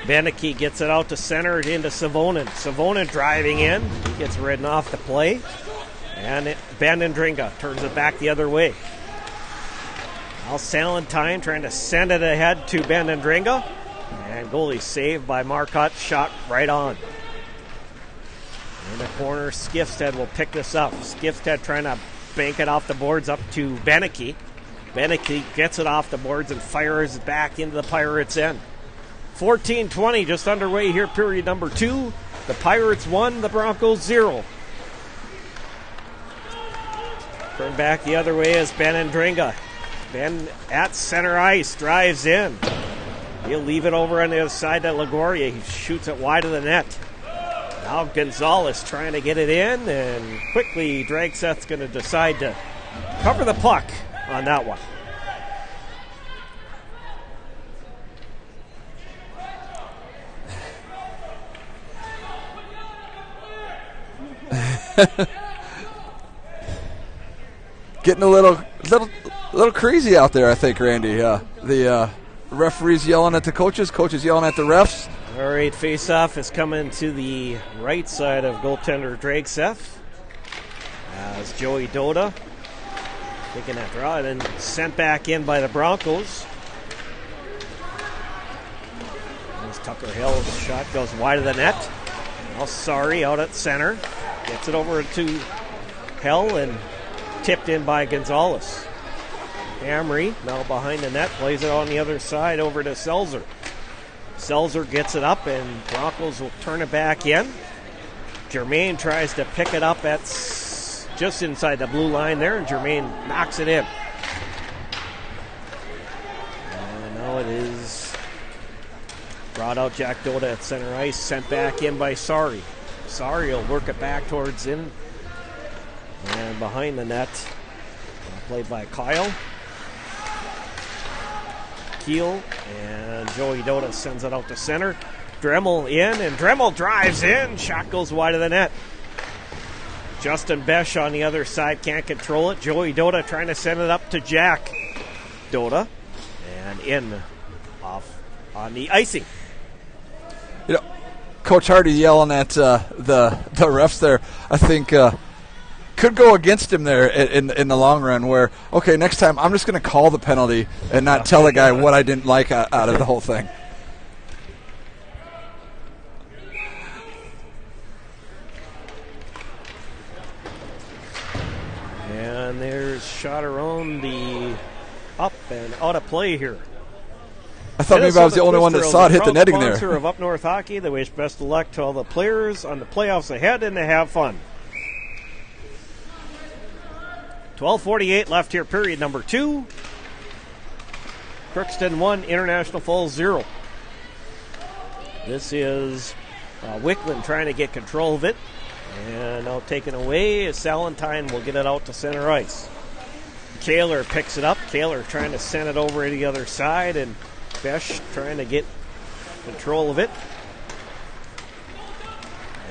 Beneke gets it out to center into Savonin. Savonin driving in. He gets ridden off the play. And Ben Andringa turns it back the other way. Now Salentine trying to send it ahead to Ben Andringa. And goalie saved by Marcotte. Shot right on. In the corner, Skifstead will pick this up. Skifstead trying to bank it off the boards up to Beneke. Beneke gets it off the boards and fires it back into the Pirates' end. 14-20 just underway here, period number 2. The Pirates 1, the Broncos 0. Turn back the other way is Ben Andringa. Ben at center ice, drives in. He'll leave it over on the other side to Lagoria. He shoots it wide of the net. Now Gonzalez trying to get it in, and quickly Dragseth's going to decide to cover the puck on that one. Getting a little crazy out there, I think, Randy. The referees yelling at the coaches yelling at the refs. All right, face-off is coming to the right side of goaltender Dragseth. As Joey Dota taking that draw and then sent back in by the Broncos. As Tucker Hill's shot goes wide of the net. Now Sorry out at center. Gets it over to Hell and tipped in by Gonzalez. Hamry now behind the net, plays it on the other side over to Selzer. Selzer gets it up and Broncos will turn it back in. Germain tries to pick it up at just inside the blue line there, and Germain knocks it in. And now it is brought out Jack Dota at center ice, sent back in by Sorry. Sorry will work it back towards in. And behind the net, played by Kyle. Keel, and Joey Dota sends it out to center. Dremel in, and Dremel drives in. Shot goes wide of the net. Justin Besh on the other side can't control it. Joey Dota trying to send it up to Jack Dota. And in off on the icing. You know, Coach Hardy yelling at the refs there, I think could go against him there in the long run, where, okay, next time I'm just going to call the penalty and not tell the guy what I didn't like out of the whole thing. And there's shot around the up and out of play here. I thought maybe I was the only one that saw it hit the netting there. Sponsor of Up North Hockey, they wish best of luck to all the players on the playoffs ahead and to have fun. 12:48 left here, period number 2. Crookston 1, International Falls 0. This is Wickland trying to get control of it. And now taken away is Salentine. Will get it out to center ice. Kaler picks it up. Kaler trying to send it over to the other side, and Besh trying to get control of it.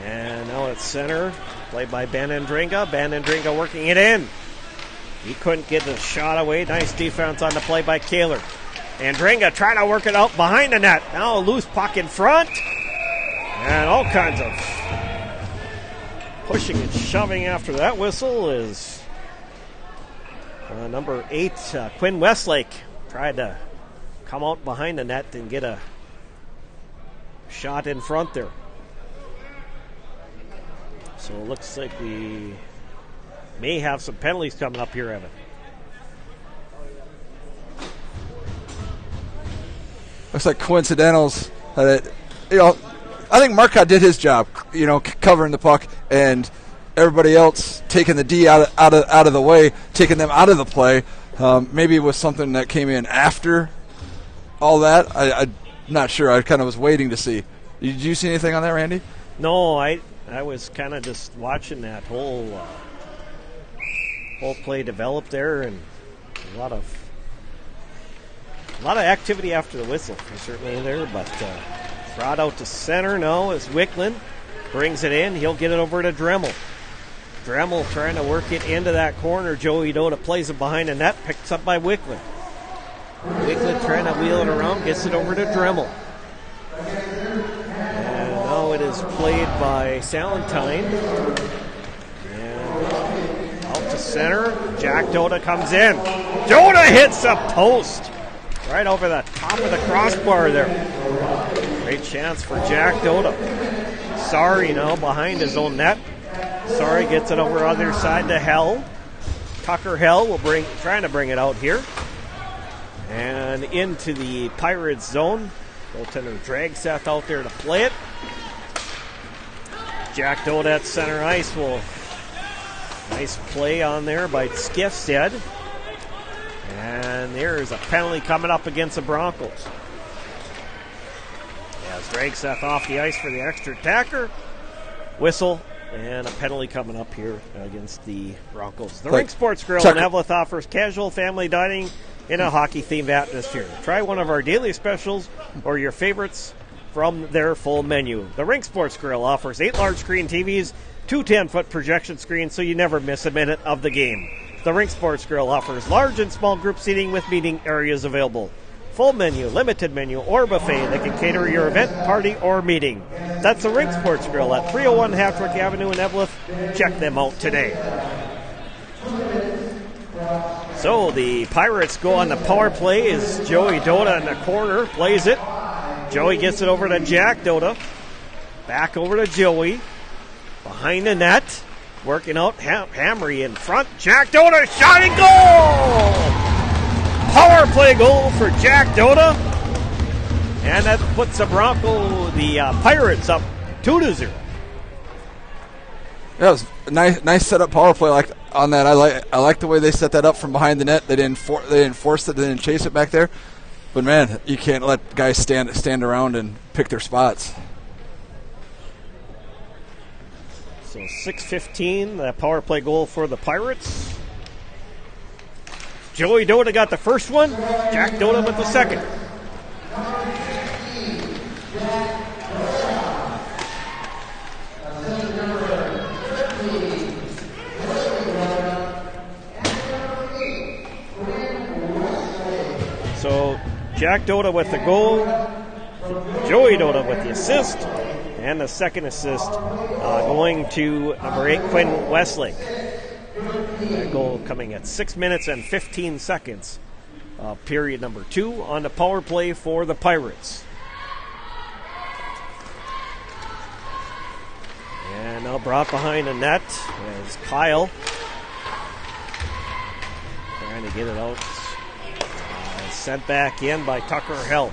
And now it's center, played by Ben Andringa. Ben Andringa working it in. He couldn't get the shot away. Nice defense on the play by Kaler. Andringa trying to work it out behind the net. Now a loose puck in front. And all kinds of pushing and shoving after that whistle is number 8, Quinn Westlake. Tried to come out behind the net and get a shot in front there. So it looks like we may have some penalties coming up here, Evan. Looks like coincidentals. I think Marcotte did his job, covering the puck, and everybody else taking the D out of the way, taking them out of the play. Maybe it was something that came in after all that. I'm not sure. I kind of was waiting to see. Did you see anything on that, Randy? No, I was kind of just watching that whole play develop there, and a lot of activity after the whistle, certainly there, but brought out to center now as Wickland brings it in. He'll get it over to Dremel. Dremel trying to work it into that corner. Joey Dota plays it behind the net, picked up by Wickland. Wickland trying to wheel it around, gets it over to Dremel. And now it is played by Salentine. And out to center. Jack Dota comes in. Dota hits a post right over the top of the crossbar there. Great chance for Jack Dota. Sorry now behind his own net. Sorry gets it over other side to Hell. Tucker Hell will trying to bring it out here. And into the Pirates zone. Goaltender Dragseth out there to play it. Jack Dota at center ice will. Nice play on there by Skiffstead. And there's a penalty coming up against the Broncos. As Dragseth off the ice for the extra attacker. whistle and a penalty coming up here against the Broncos. The Like, Rink Sports Grill check- in Eveleth offers casual family dining in a hockey-themed atmosphere. Try one of our daily specials or your favorites from their full menu. The Rink Sports Grill offers 8 large screen TVs, 2 10-foot projection screens so you never miss a minute of the game. The Rink Sports Grill offers large and small group seating with meeting areas available. Full menu, limited menu, or buffet that can cater your event, party, or meeting. That's the Rink Sports Grill at 301 Hattrick Avenue in Eveleth. Check them out today. So the Pirates go on the power play as Joey Dota in the corner plays it. Joey gets it over to Jack Dota. Back over to Joey. Behind the net. Working out Hamry in front. Jack Dota shot and goal! Power play goal for Jack Dota. And that puts the Pirates up 2-0. That was a nice setup power play like on that. I like the way they set that up from behind the net. They didn't force it. They didn't chase it back there. But man, you can't let guys stand around and pick their spots. So 6:15, that power play goal for the Pirates. Joey Dota got the first one. Jack Dota with the second. So Jack Dota with the goal, Joey Dota with the assist, and the second assist going to number 8, Quinn Westlake. That goal coming at 6 minutes and 15 seconds. Period number 2 on the power play for the Pirates. And now brought behind the net is Kyle. Trying to get it out. Sent back in by Tucker Hell.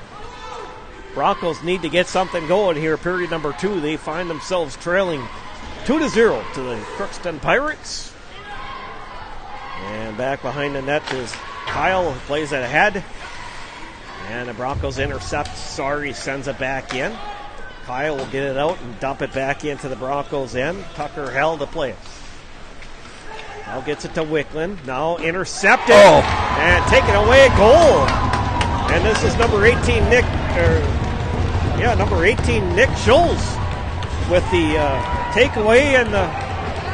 Broncos need to get something going here. Period number 2. They find themselves trailing 2-0 to the Crookston Pirates. And back behind the net is Kyle, who plays it ahead. And the Broncos intercept. Sorry, sends it back in. Kyle will get it out and dump it back into the Broncos' end. Tucker Hell to play it. Now gets it to Wicklund. Now intercepted. And taken away. Goal. And this is number 18, Nick Schulz with the takeaway and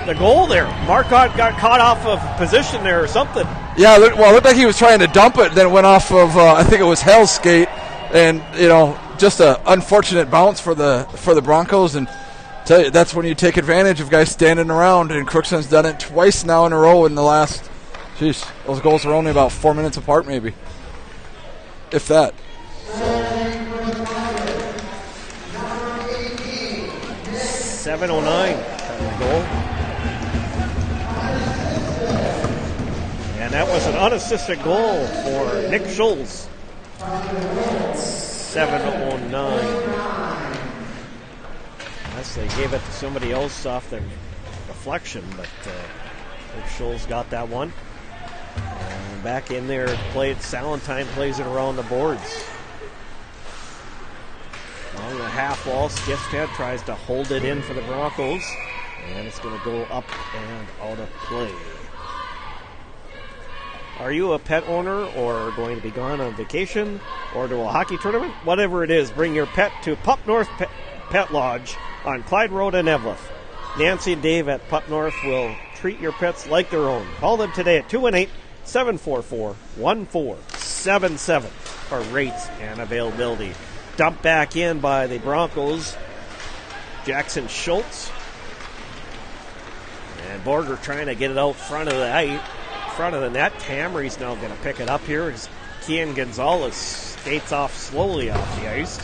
the goal there. Marcotte got caught off of position there or something. Yeah, it looked like he was trying to dump it, then it went off of, I think it was Hell's skate. And, just an unfortunate bounce for the Broncos. And tell you, that's when you take advantage of guys standing around. And Crookston's done it twice now in a row in the last, those goals are only about 4 minutes apart maybe. If that. 7:09 goal. And that was an unassisted goal for Nick Schulz. 7:09. Unless they gave it to somebody else off the deflection, but Nick Schulz got that one. And back in there, Salentine plays it around the boards. Along the half wall, Skifstead tries to hold it in for the Broncos. And it's going to go up and out of play. Are you a pet owner or going to be gone on vacation or to a hockey tournament? Whatever it is, bring your pet to Pup North Pet Lodge on Clyde Road in Eveleth. Nancy and Dave at Pup North will treat your pets like their own. Call them today at 218-744-1477 for rates and availability. Dumped back in by the Broncos. Jackson Schultz. And Borger trying to get it out front of the net. Hamry's now going to pick it up here as Kian Gonzalez skates off slowly off the ice.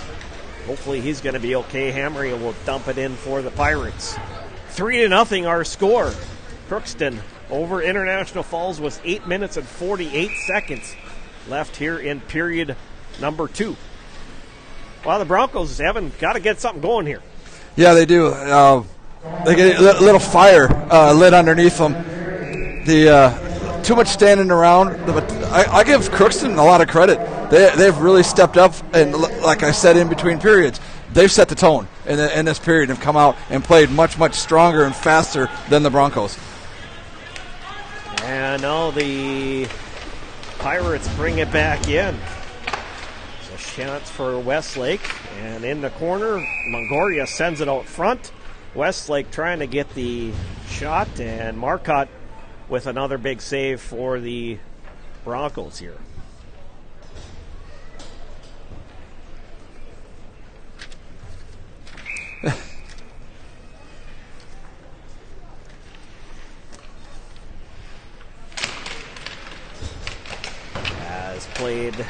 Hopefully he's going to be okay. Hamry will dump it in for the Pirates. 3-0 our score. Crookston over International Falls was 8 minutes and 48 seconds left here in period number 2. Well, the Broncos haven't got to get something going here. Yeah, they do. They get a little fire lit underneath them. Too much standing around. But I give Crookston a lot of credit. They've really stepped up, and like I said in between periods, they've set the tone. in this period and have come out and played much, much stronger and faster than the Broncos. And now the Pirates bring it back in. So chance for Westlake, and in the corner, Longoria sends it out front. Westlake trying to get the shot, and Marcotte with another big save for the Broncos here. As played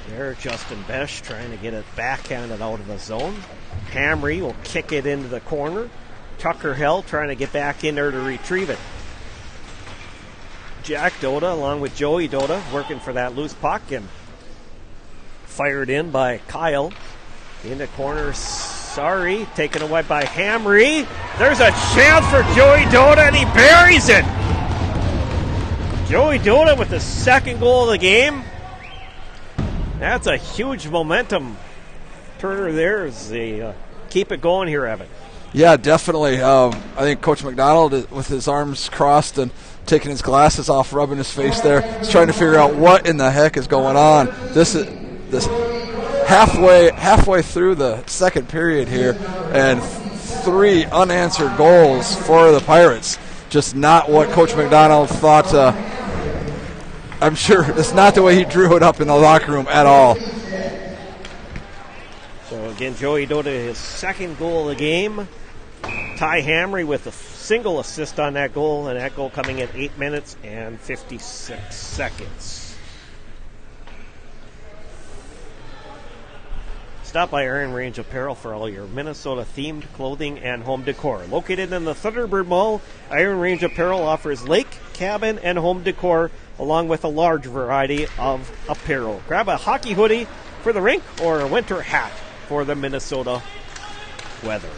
there, Justin Besch trying to get it backhanded out of the zone. Hamry will kick it into the corner. Tucker Hill trying to get back in there to retrieve it. Jack Dota along with Joey Dota working for that loose puck, and fired in by Kyle. In the corner, sorry, taken away by Hamry. There's a chance for Joey Dota, and he buries it. Joey Dota with the second goal of the game. That's a huge momentum turner there as they keep it going here, Evan. Yeah, definitely. I think Coach McDonald, with his arms crossed and taking his glasses off, rubbing his face there, is trying to figure out what in the heck is going on. This halfway through the second period here, and 3 unanswered goals for the Pirates. Just not what Coach McDonald thought. I'm sure it's not the way he drew it up in the locker room at all. So again, Joey Dota, his second goal of the game. Ty Hamry with a single assist on that goal, and that goal coming at 8 minutes and 56 seconds. Stop by Iron Range Apparel for all your Minnesota-themed clothing and home decor. Located in the Thunderbird Mall, Iron Range Apparel offers lake, cabin, and home decor, along with a large variety of apparel. Grab a hockey hoodie for the rink or a winter hat for the Minnesota weather.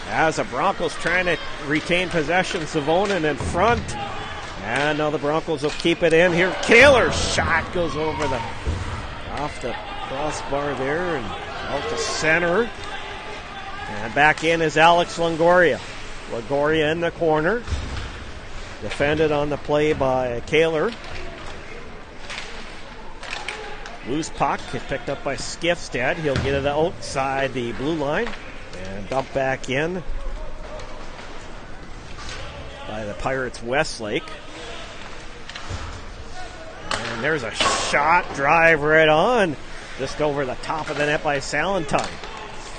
As the Broncos trying to retain possession, Savonin in front. And now the Broncos will keep it in here. Kaler's shot goes over off the crossbar there and out to center. And back in is Alex Longoria. Longoria in the corner. Defended on the play by Kaler. Loose puck picked up by Skifstad. He'll get it outside the blue line and dump back in by the Pirates Westlake. And there's a shot, drive right on, just over the top of the net by Salentine.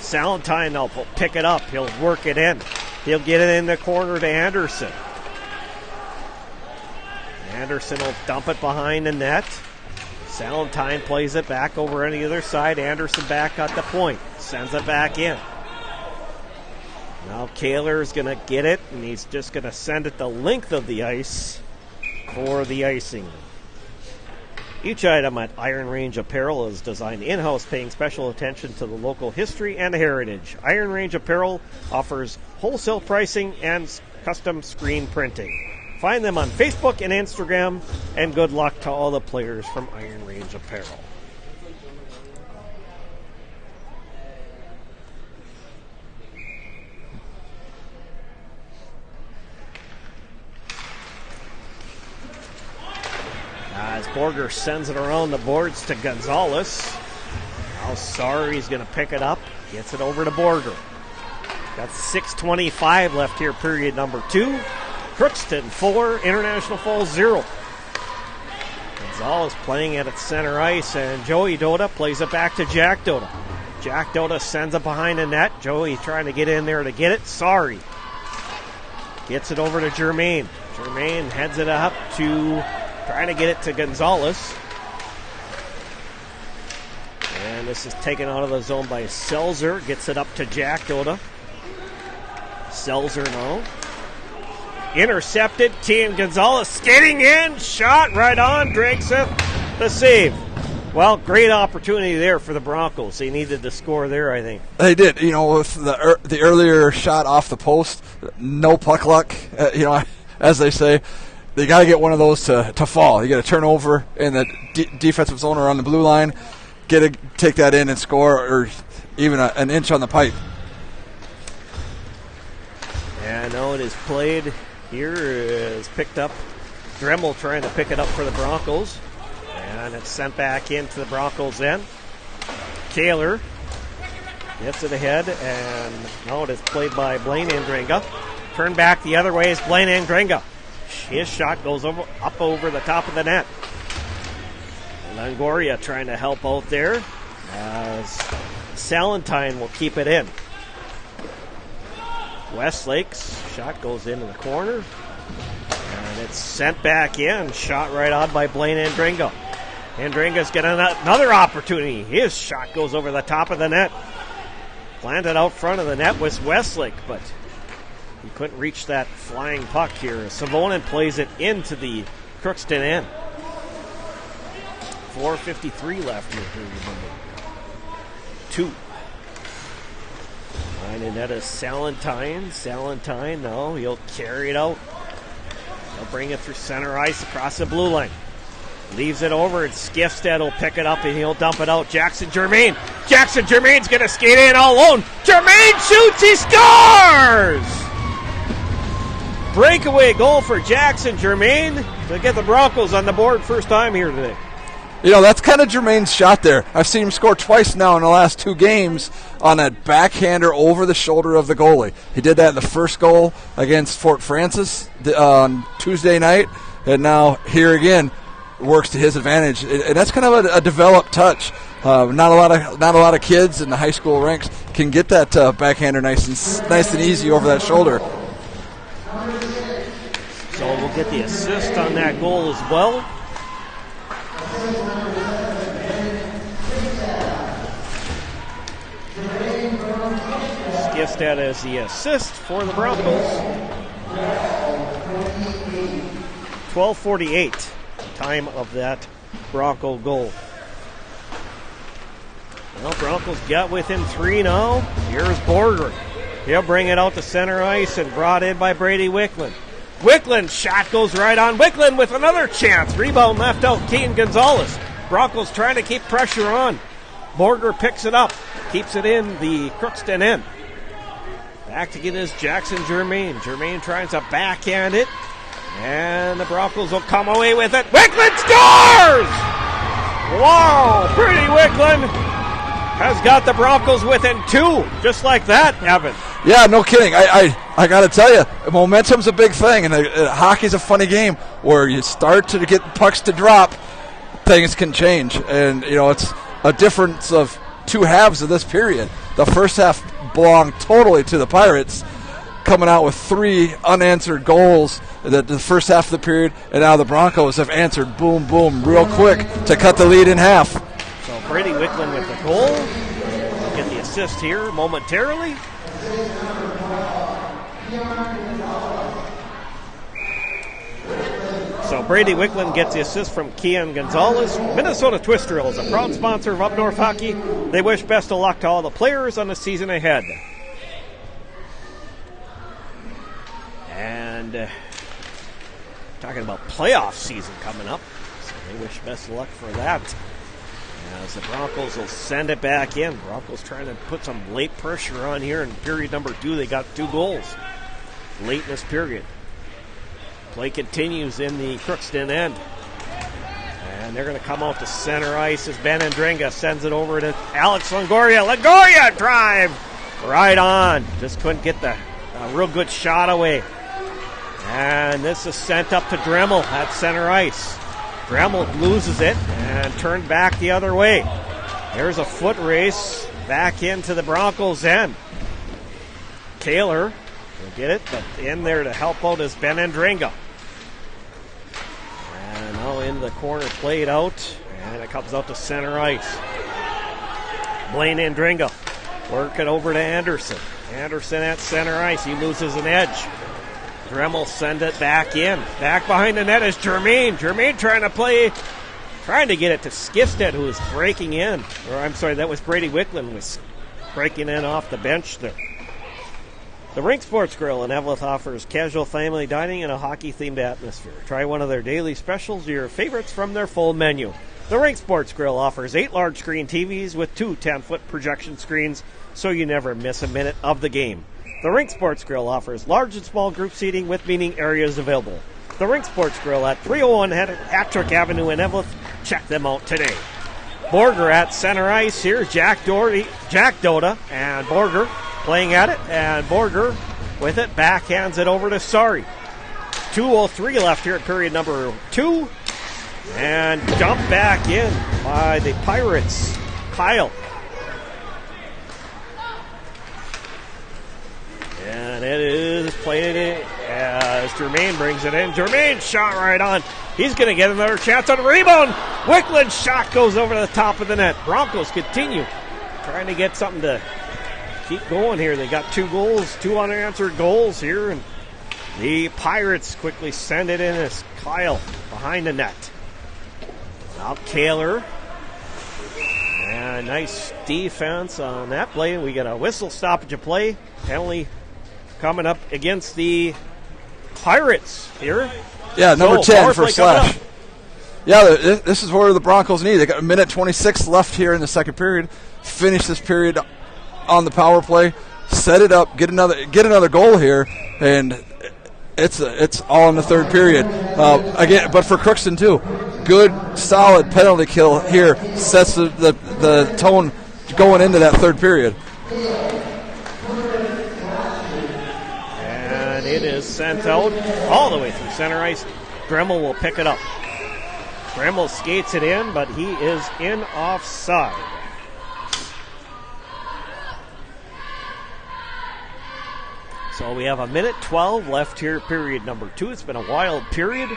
Salentine will pick it up. He'll work it in. He'll get it in the corner to Anderson. Anderson will dump it behind the net. Salentine plays it back over on the other side. Anderson back at the point. Sends it back in. Now Kaler is going to get it, and he's just going to send it the length of the ice for the icing. Each item at Iron Range Apparel is designed in-house, paying special attention to the local history and heritage. Iron Range Apparel offers wholesale pricing and custom screen printing. Find them on Facebook and Instagram, and good luck to all the players from Iron Range Apparel. As Borger sends it around the boards to Gonzalez. Now Sari's going to pick it up, gets it over to Borger. Got 6:25 left here, period number 2. Crookston 4, International Falls 0. Gonzalez playing it at center ice, and Joey Dota plays it back to Jack Dota. Jack Dota sends it behind the net. Joey trying to get in there to get it. Sorry. Gets it over to Germain. Germain heads it up to trying to get it to Gonzalez. And this is taken out of the zone by Selzer. Gets it up to Jack Dota. Selzer now. Intercepted. Team Gonzalez skating in. Shot right on. Drakeseth the save. Well, great opportunity there for the Broncos. They needed to score there, I think. They did. With the earlier shot off the post, no puck luck. As they say, they got to get one of those to fall. You got to turn over in the defensive zone or on the blue line, take that in and score, or even an inch on the pipe. And now it is played. Here is picked up. Dremel trying to pick it up for the Broncos. And it's sent back into the Broncos end. Kaler gets it ahead, and now it is played by Blaine Andringa. Turn back the other way is Blaine Andringa. His shot goes up over the top of the net. Longoria trying to help out there as Salentine will keep it in. Westlake's shot goes into the corner, and it's sent back in. Shot right on by Blaine Andringa. Andringa's got another opportunity. His shot goes over the top of the net. Planted out front of the net was Westlake, but he couldn't reach that flying puck here. Savonin plays it into the Crookston end. 4:53 left here, remember. 2. And in that is Salentine. Salentine, no, he'll carry it out. He'll bring it through center ice across the blue line. Leaves it over, and Skifstead will pick it up and he'll dump it out. Jackson Germain. Jackson Germain's going to skate in all alone. Germain shoots, he scores! Breakaway goal for Jackson Germain to get the Broncos on the board first time here today. You know, that's kind of Germain's shot there. I've seen him score twice now in the last 2 games on a backhander over the shoulder of the goalie. He did that in the first goal against Fort Francis on Tuesday night, and now here again works to his advantage. And that's kind of a developed touch. Not a lot of kids in the high school ranks can get that backhander nice and easy over that shoulder. So we'll get the assist on that goal as well. Skifstead as the assist for the Broncos. 12:48 time of that Bronco goal. Well, Broncos got within 3 now. Here's Borger. He'll bring it out to center ice and brought in by Brady Wickland. Wickland shot goes right on. Wickland with another chance. Rebound left out. Kean Gonzalez. Broncos trying to keep pressure on. Borger picks it up. Keeps it in the Crookston end. Back to get his Jackson Germain. Germain tries to backhand it. And the Broncos will come away with it. Wickland scores! Wow! Brady Wickland has got the Broncos within 2. Just like that, Evan. Yeah, no kidding. I got to tell you, momentum's a big thing, and hockey's a funny game where you start to get pucks to drop, things can change. And, you know, it's a difference of 2 halves of this period. The first half belonged totally to the Pirates, coming out with 3 unanswered goals the first half of the period, and now the Broncos have answered boom, boom, real quick to cut the lead in half. So Brady Wickland with the goal. We'll get the assist here momentarily. So Brady Wickland gets the assist from Kean Gonzalez. Minnesota Twist Drill is a proud sponsor of Up North Hockey. They wish best of luck to all the players on the season ahead. And talking about playoff season coming up, so they wish best of luck for that. As the Broncos will send it back in. Broncos trying to put some late pressure on here in period number 2. They got 2 goals late in this period. Play continues in the Crookston end. And they're going to come out to center ice as Ben Andringa sends it over to Alex Longoria. Longoria drive right on. Just couldn't get the real good shot away. And this is sent up to Dremel at center ice. Dremel loses it and turned back the other way. There's a foot race back into the Broncos' end. Kaler will get it, but in there to help out is Ben Andringa. And now into the corner, played out, and it comes out to center ice. Blaine Andringa work it over to Anderson. Anderson at center ice, he loses an edge. Dremel send it back in. Back behind the net is Germain. Germain trying to get it to Skifstead, who is breaking in. Or I'm sorry, that was Brady Wickland was breaking in off the bench there. The Rink Sports Grill in Eveleth offers casual family dining in a hockey-themed atmosphere. Try one of their daily specials or your favorites from their full menu. The Rink Sports Grill offers 8 large screen TVs with 2 10-foot projection screens, so you never miss a minute of the game. The Rink Sports Grill offers large and small group seating with meeting areas available. The Rink Sports Grill at 301 Hattrick Avenue in Evelyn. Check them out today. Borger at center ice. Here's Jack Doda, and Borger playing at it, and Borger with it, backhands it over to Sari. 2:03 left here at period number 2, and dumped back in by the Pirates. Kyle. And it is played in as Jermaine brings it in. Jermaine shot right on. He's going to get another chance on the rebound. Wickland's shot goes over the top of the net. Broncos continue trying to get something to keep going here. They got 2 goals, 2 unanswered goals here, and the Pirates quickly send it in as Kyle behind the net. Now Kaler. And nice defense on that play. We get a whistle stoppage of play. Penalty coming up against the Pirates here. Yeah, number 10 for Slash. Yeah, this is where the Broncos need. They got 1:26 left here in the second period. Finish this period on the power play, set it up, get another goal here, and it's all in the third period. Again, but for Crookston too, good solid penalty kill here sets the tone going into that third period. And it is sent out all the way through center ice. Dremel will pick it up. Dremel skates it in, but he is in offside. So we have 1:12 left here, period number 2. It's been a wild period.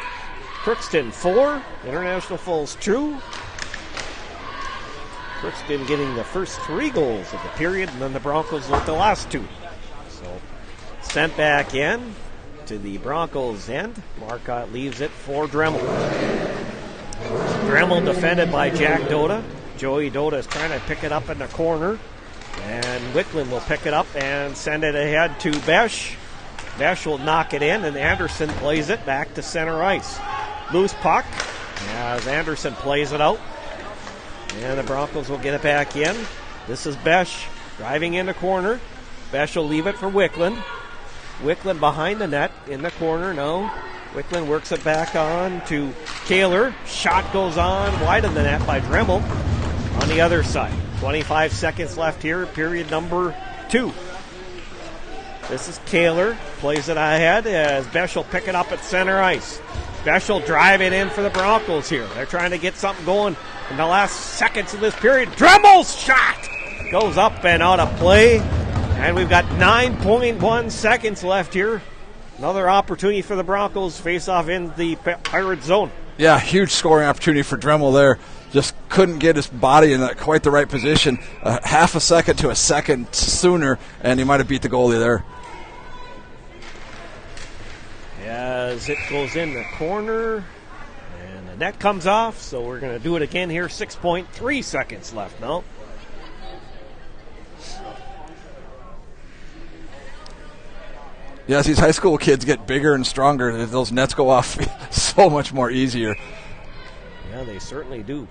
Crookston 4, International Falls 2. Crookston getting the first 3 goals of the period, and then the Broncos with the last 2. So sent back in to the Broncos' end. Marcotte leaves it for Dremel. Dremel defended by Jack Doda. Joey Doda is trying to pick it up in the corner. And Wickland will pick it up and send it ahead to Besh. Besh will knock it in, and Anderson plays it back to center ice. Loose puck as Anderson plays it out. And the Broncos will get it back in. This is Besh driving in the corner. Besh will leave it for Wickland. Wickland behind the net in the corner now. Wickland works it back on to Kaler. Shot goes on wide of the net by Dremel on the other side. 25 seconds left here, period number 2. This is Kaler, plays it ahead as Besh will pick it up at center ice. Besh will drive it in for the Broncos here. They're trying to get something going in the last seconds of this period. Dremel's shot goes up and out of play. And we've got 9.1 seconds left here. Another opportunity for the Broncos, face off in the Pirate zone. Yeah, huge scoring opportunity for Dremel there. Just couldn't get his body in quite the right position. Half a second to a second sooner, and he might have beat the goalie there. As it goes in the corner, and the net comes off, so we're going to do it again here. 6.3 seconds left now. Yeah, as these high school kids get bigger and stronger, those nets go off so much more easier. Yeah, they certainly do.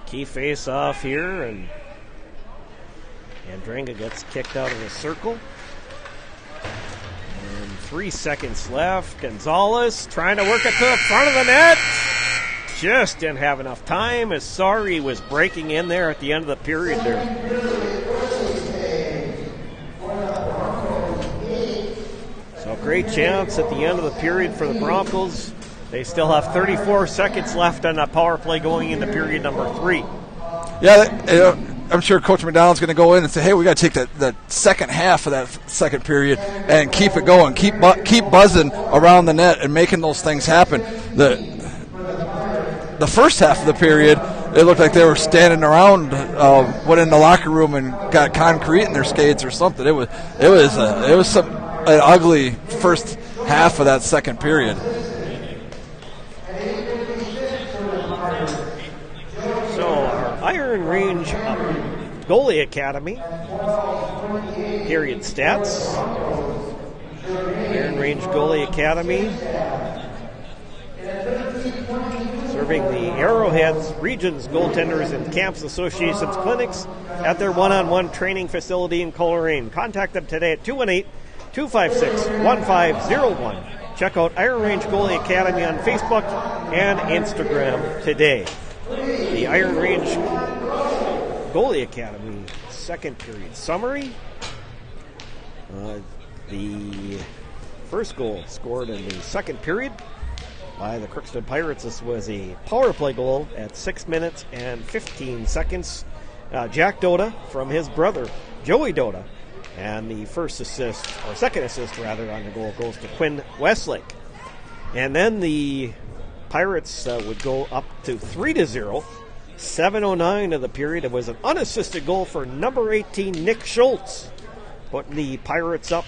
Key face off here, and Andrenga gets kicked out of the circle. And 3 seconds left. Gonzalez trying to work it to the front of the net. Just didn't have enough time as Sari was breaking in there at the end of the period there. So great chance at the end of the period for the Broncos. They still have 34 seconds left on that power play going into period number 3. Yeah, I'm sure Coach McDonald's going to go in and say, hey, we got to take the second half of that second period and keep it going, keep buzzing around the net and making those things happen. The first half of the period, it looked like they were standing around, went in the locker room and got concrete in their skates or something. It was an ugly first half of that second period. Iron Range Goalie Academy period stats. Iron Range Goalie Academy. serving the Arrowheads Regions Goaltenders and Camps Associations clinics at their one-on-one training facility in Coleraine. Contact them today at 218-256-1501. Check out Iron Range Goalie Academy on Facebook and Instagram today. The Iron Range Goalie Academy second period summary. The first goal scored in the second period by the Crookston Pirates. This was a power play goal at 6 minutes and 15 seconds. Jack Doda from his brother, Joey Doda. And the first assist, or second assist rather, on the goal goes to Quinn Westlake. And then the Pirates would go up to 3-0. 7:09 of the period. It was an unassisted goal for number 18, Nick Schultz, putting the Pirates up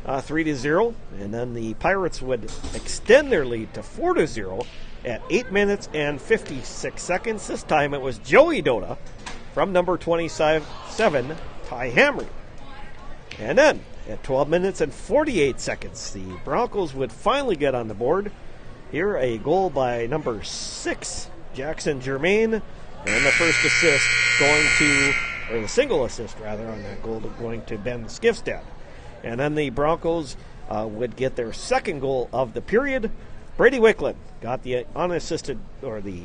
3-0. And then the Pirates would extend their lead to 4-0 at 8 minutes and 56 seconds. This time it was Joey Doda from number 27, Ty Hamry. And then at 12 minutes and 48 seconds, the Broncos would finally get on the board. Here, a goal by number 6, Jackson Germain, and the first assist going to, or the single assist rather, on that goal going to Ben Skifstad. And then the Broncos would get their second goal of the period. Brady Wickland got the unassisted, or the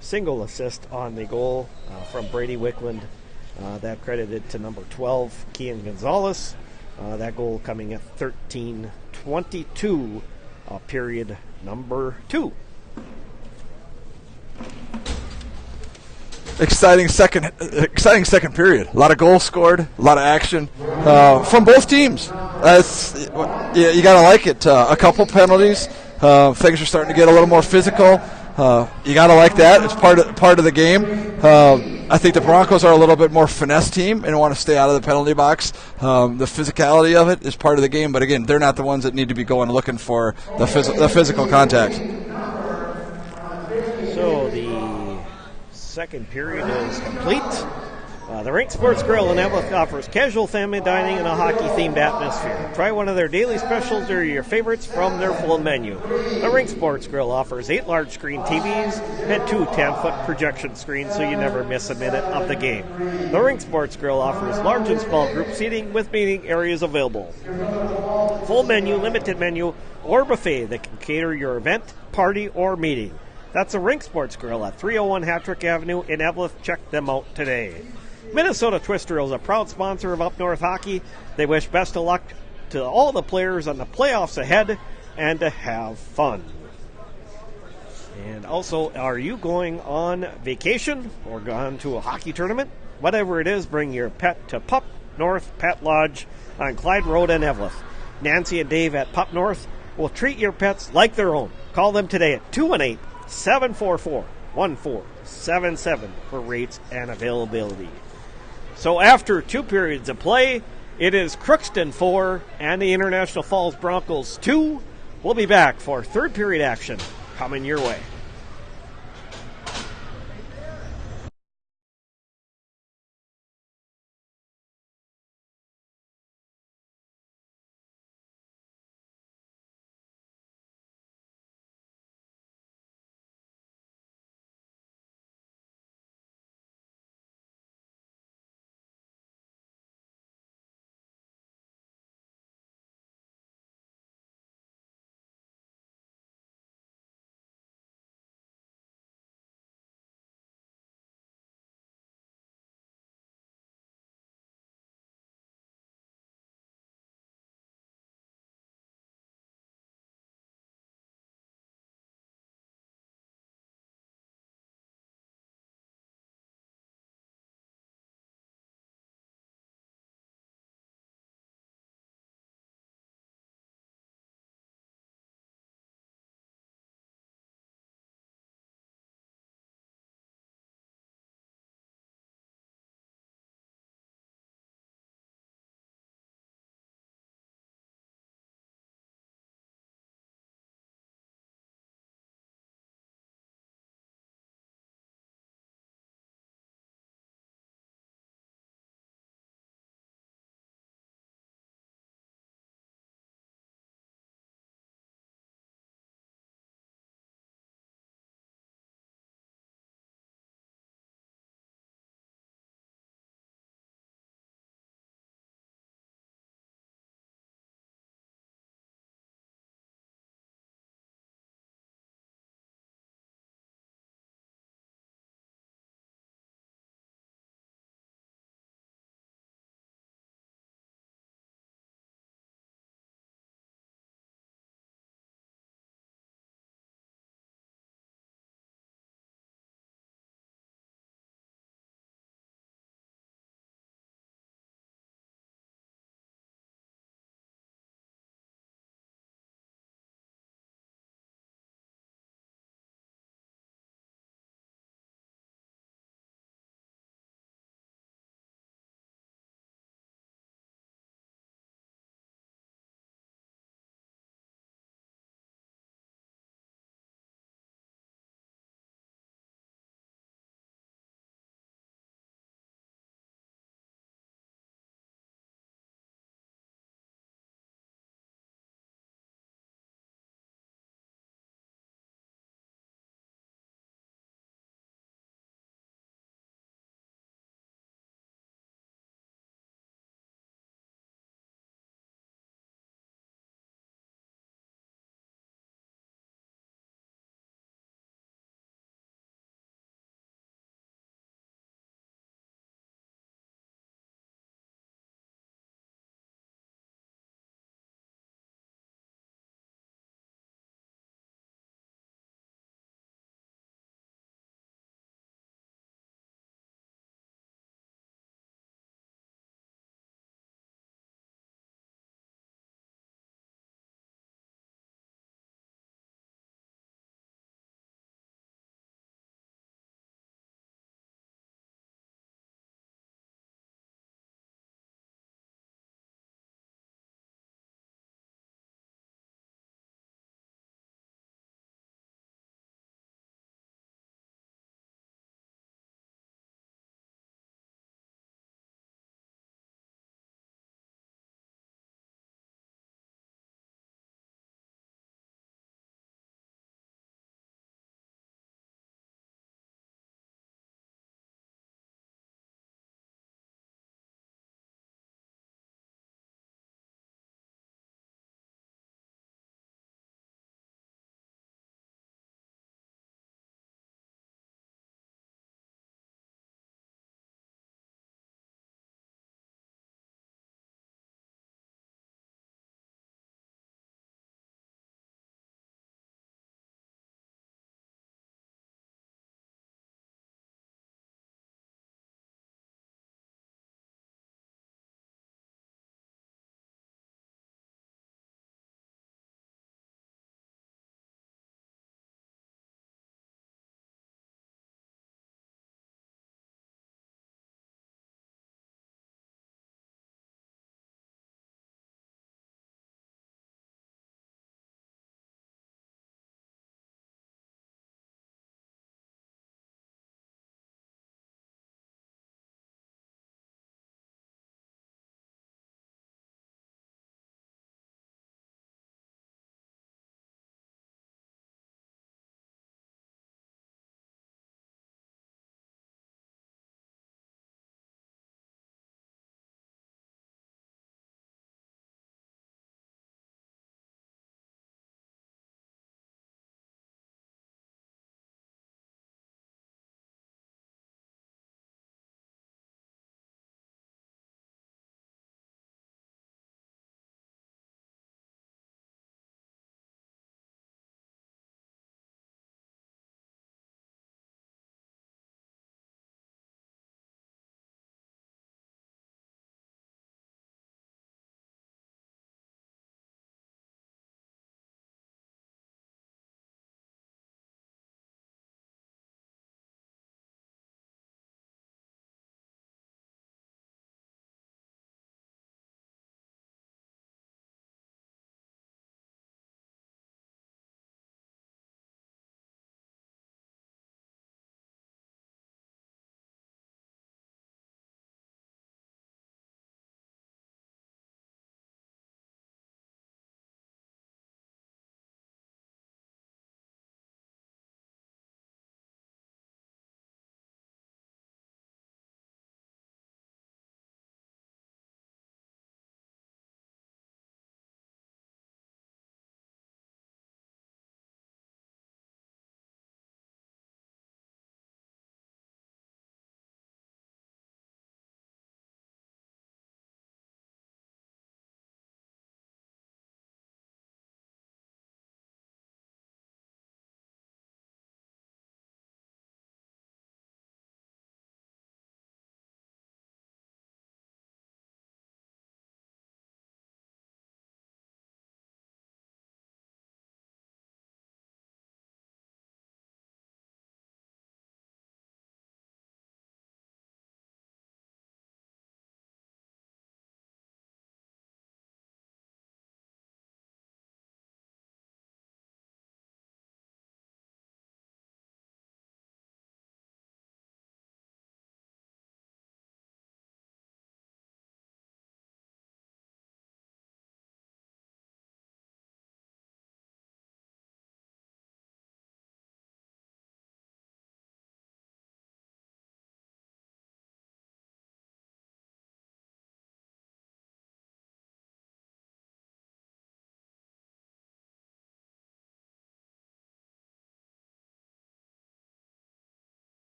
single assist on the goal from Brady Wickland. That credited to number 12, Kian Gonzalez. That goal coming at 13:22, period number 2. Exciting second period. A lot of goals scored, a lot of action from both teams. You got to like it. A couple penalties. Things are starting to get a little more physical. You got to like that. It's part of the game. I think the Broncos are a little bit more finesse team and want to stay out of the penalty box. The physicality of it is part of the game, but again, they're not the ones that need to be going looking for the physical contact. So the second period is complete. The Rink Sports Grill in Evelyn offers casual family dining and a hockey-themed atmosphere. Try one of their daily specials or your favorites from their full menu. The Rink Sports Grill offers 8 large-screen TVs and 2 10-foot projection screens so you never miss a minute of the game. The Rink Sports Grill offers large and small group seating with meeting areas available. Full menu, limited menu, or buffet that can cater your event, party, or meeting. That's the Rink Sports Grill at 301 Hattrick Avenue in Evelyn. Check them out today. Minnesota Twister is a proud sponsor of Up North Hockey. They wish best of luck to all the players on the playoffs ahead and to have fun. And also, are you going on vacation or gone to a hockey tournament? Whatever it is, bring your pet to Pup North Pet Lodge on Clyde Road in Evelyn. Nancy and Dave at Pup North will treat your pets like their own. Call them today at 218-744-1477 for rates and availability. So after 2 periods of play, it is Crookston 4 and the International Falls Broncos 2. We'll be back for third period action coming your way.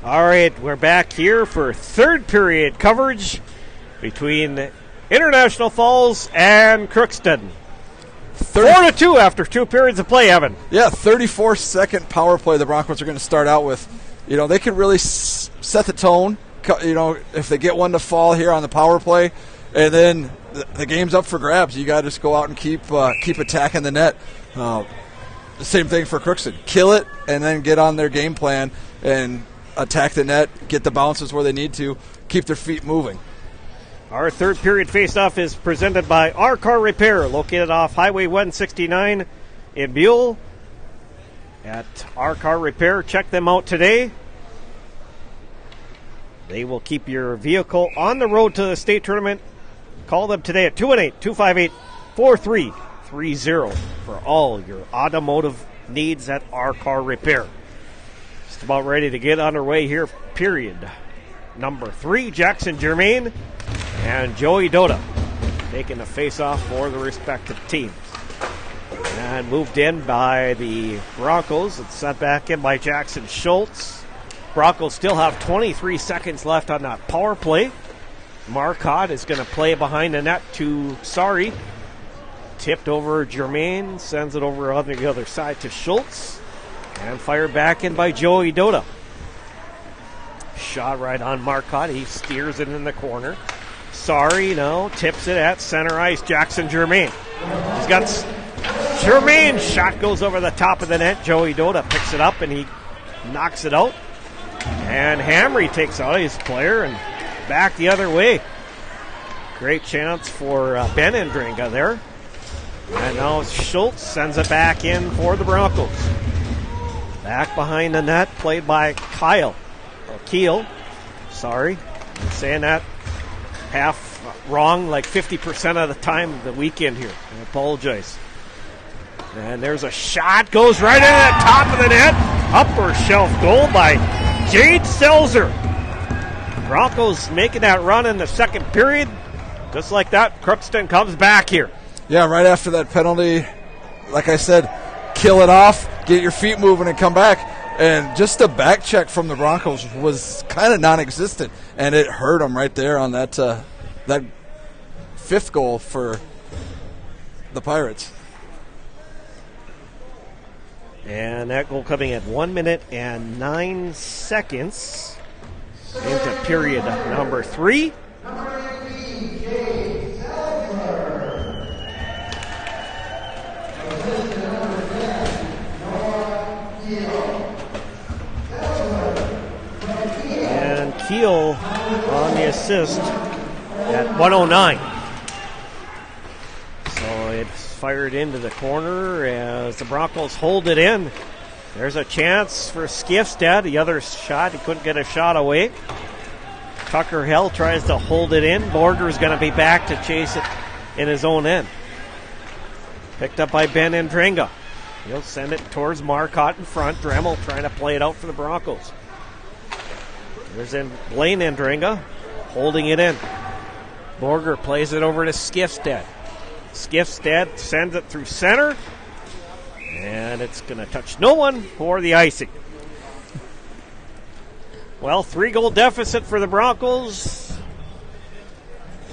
All right, we're back here for third period coverage between International Falls and Crookston. 4-2 after 2 periods of play, Evan. Yeah, 34-second power play the Broncos are going to start out with. You know, they can really set the tone, you know, if they get one to fall here on the power play, and then the game's up for grabs. You got to just go out and keep attacking the net. The same thing for Crookston. Kill it and then get on their game plan and attack the net, get the bounces where they need to, keep their feet moving. Our third period faceoff is presented by Our Car Repair, located off Highway 169 in Buell. At Our Car Repair, check them out today. They will keep your vehicle on the road to the state tournament. Call them today at 218-258-4330 for all your automotive needs at Our Car Repair. Just about ready to get underway here, period number 3. Jackson Germain and Joey Dota taking the face-off for the respective teams. And moved in by the Broncos. It's sent back in by Jackson Schultz. Broncos still have 23 seconds left on that power play. Marcotte is going to play behind the net to Sari. Tipped over Germain, sends it over on the other side to Schultz. And fired back in by Joey Dota. Shot right on Marcotte. He steers it in the corner. Sari, no, tips it at center ice. Jackson Germain. He's got Germain. Shot goes over the top of the net. Joey Dota picks it up and he knocks it out. And Hamry takes out his player and back the other way. Great chance for Ben Andringa there. And now Schultz sends it back in for the Broncos. Back behind the net, played by Keel. Sorry, I'm saying that half wrong, like 50% of the time of the weekend here. I apologize. And there's a shot, goes right into the top of the net. Upper shelf goal by Jade Selzer. Broncos making that run in the second period. Just like that, Crookston comes back here. Yeah, right after that penalty, like I said, kill it off, get your feet moving and come back. And just the back check from the Broncos was kind of non-existent, and it hurt them right there on that that fifth goal for the Pirates. And that goal coming at 1 minute and 9 seconds into period number 3. And Keel on the assist at 1:09. So it's fired into the corner as the Broncos hold it in. There's a chance for Skifstad. The other shot, he couldn't get a shot away. Tucker Hell tries to hold it in. Borger's going to be back to chase it in his own end. Picked up by Ben Andringa. He'll send it towards Marcotte in front. Dremel trying to play it out for the Broncos. There's Blaine Andringa holding it in. Borger plays it over to Skifstad. Skifstad sends it through center. And it's going to touch no one for the icing. Well, 3-goal deficit for the Broncos.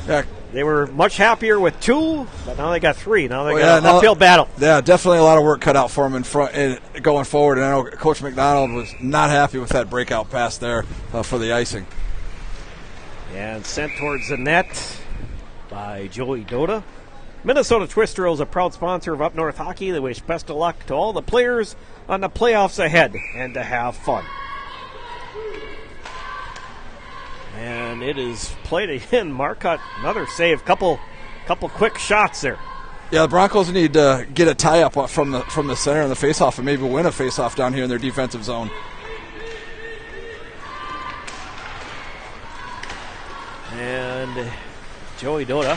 Yeah. They were much happier with 2, but now they got 3. Now they got an uphill battle. Yeah, definitely a lot of work cut out for them in front and going forward. And I know Coach McDonald was not happy with that breakout pass there for the icing. And sent towards the net by Joey Dota. Minnesota Twister is a proud sponsor of Up North Hockey. They wish best of luck to all the players on the playoffs ahead and to have fun. And it is played again. Marcotte, another save. Couple quick shots there. Yeah, the Broncos need to get a tie-up from the center in the faceoff and maybe win a faceoff down here in their defensive zone. And Joey Dota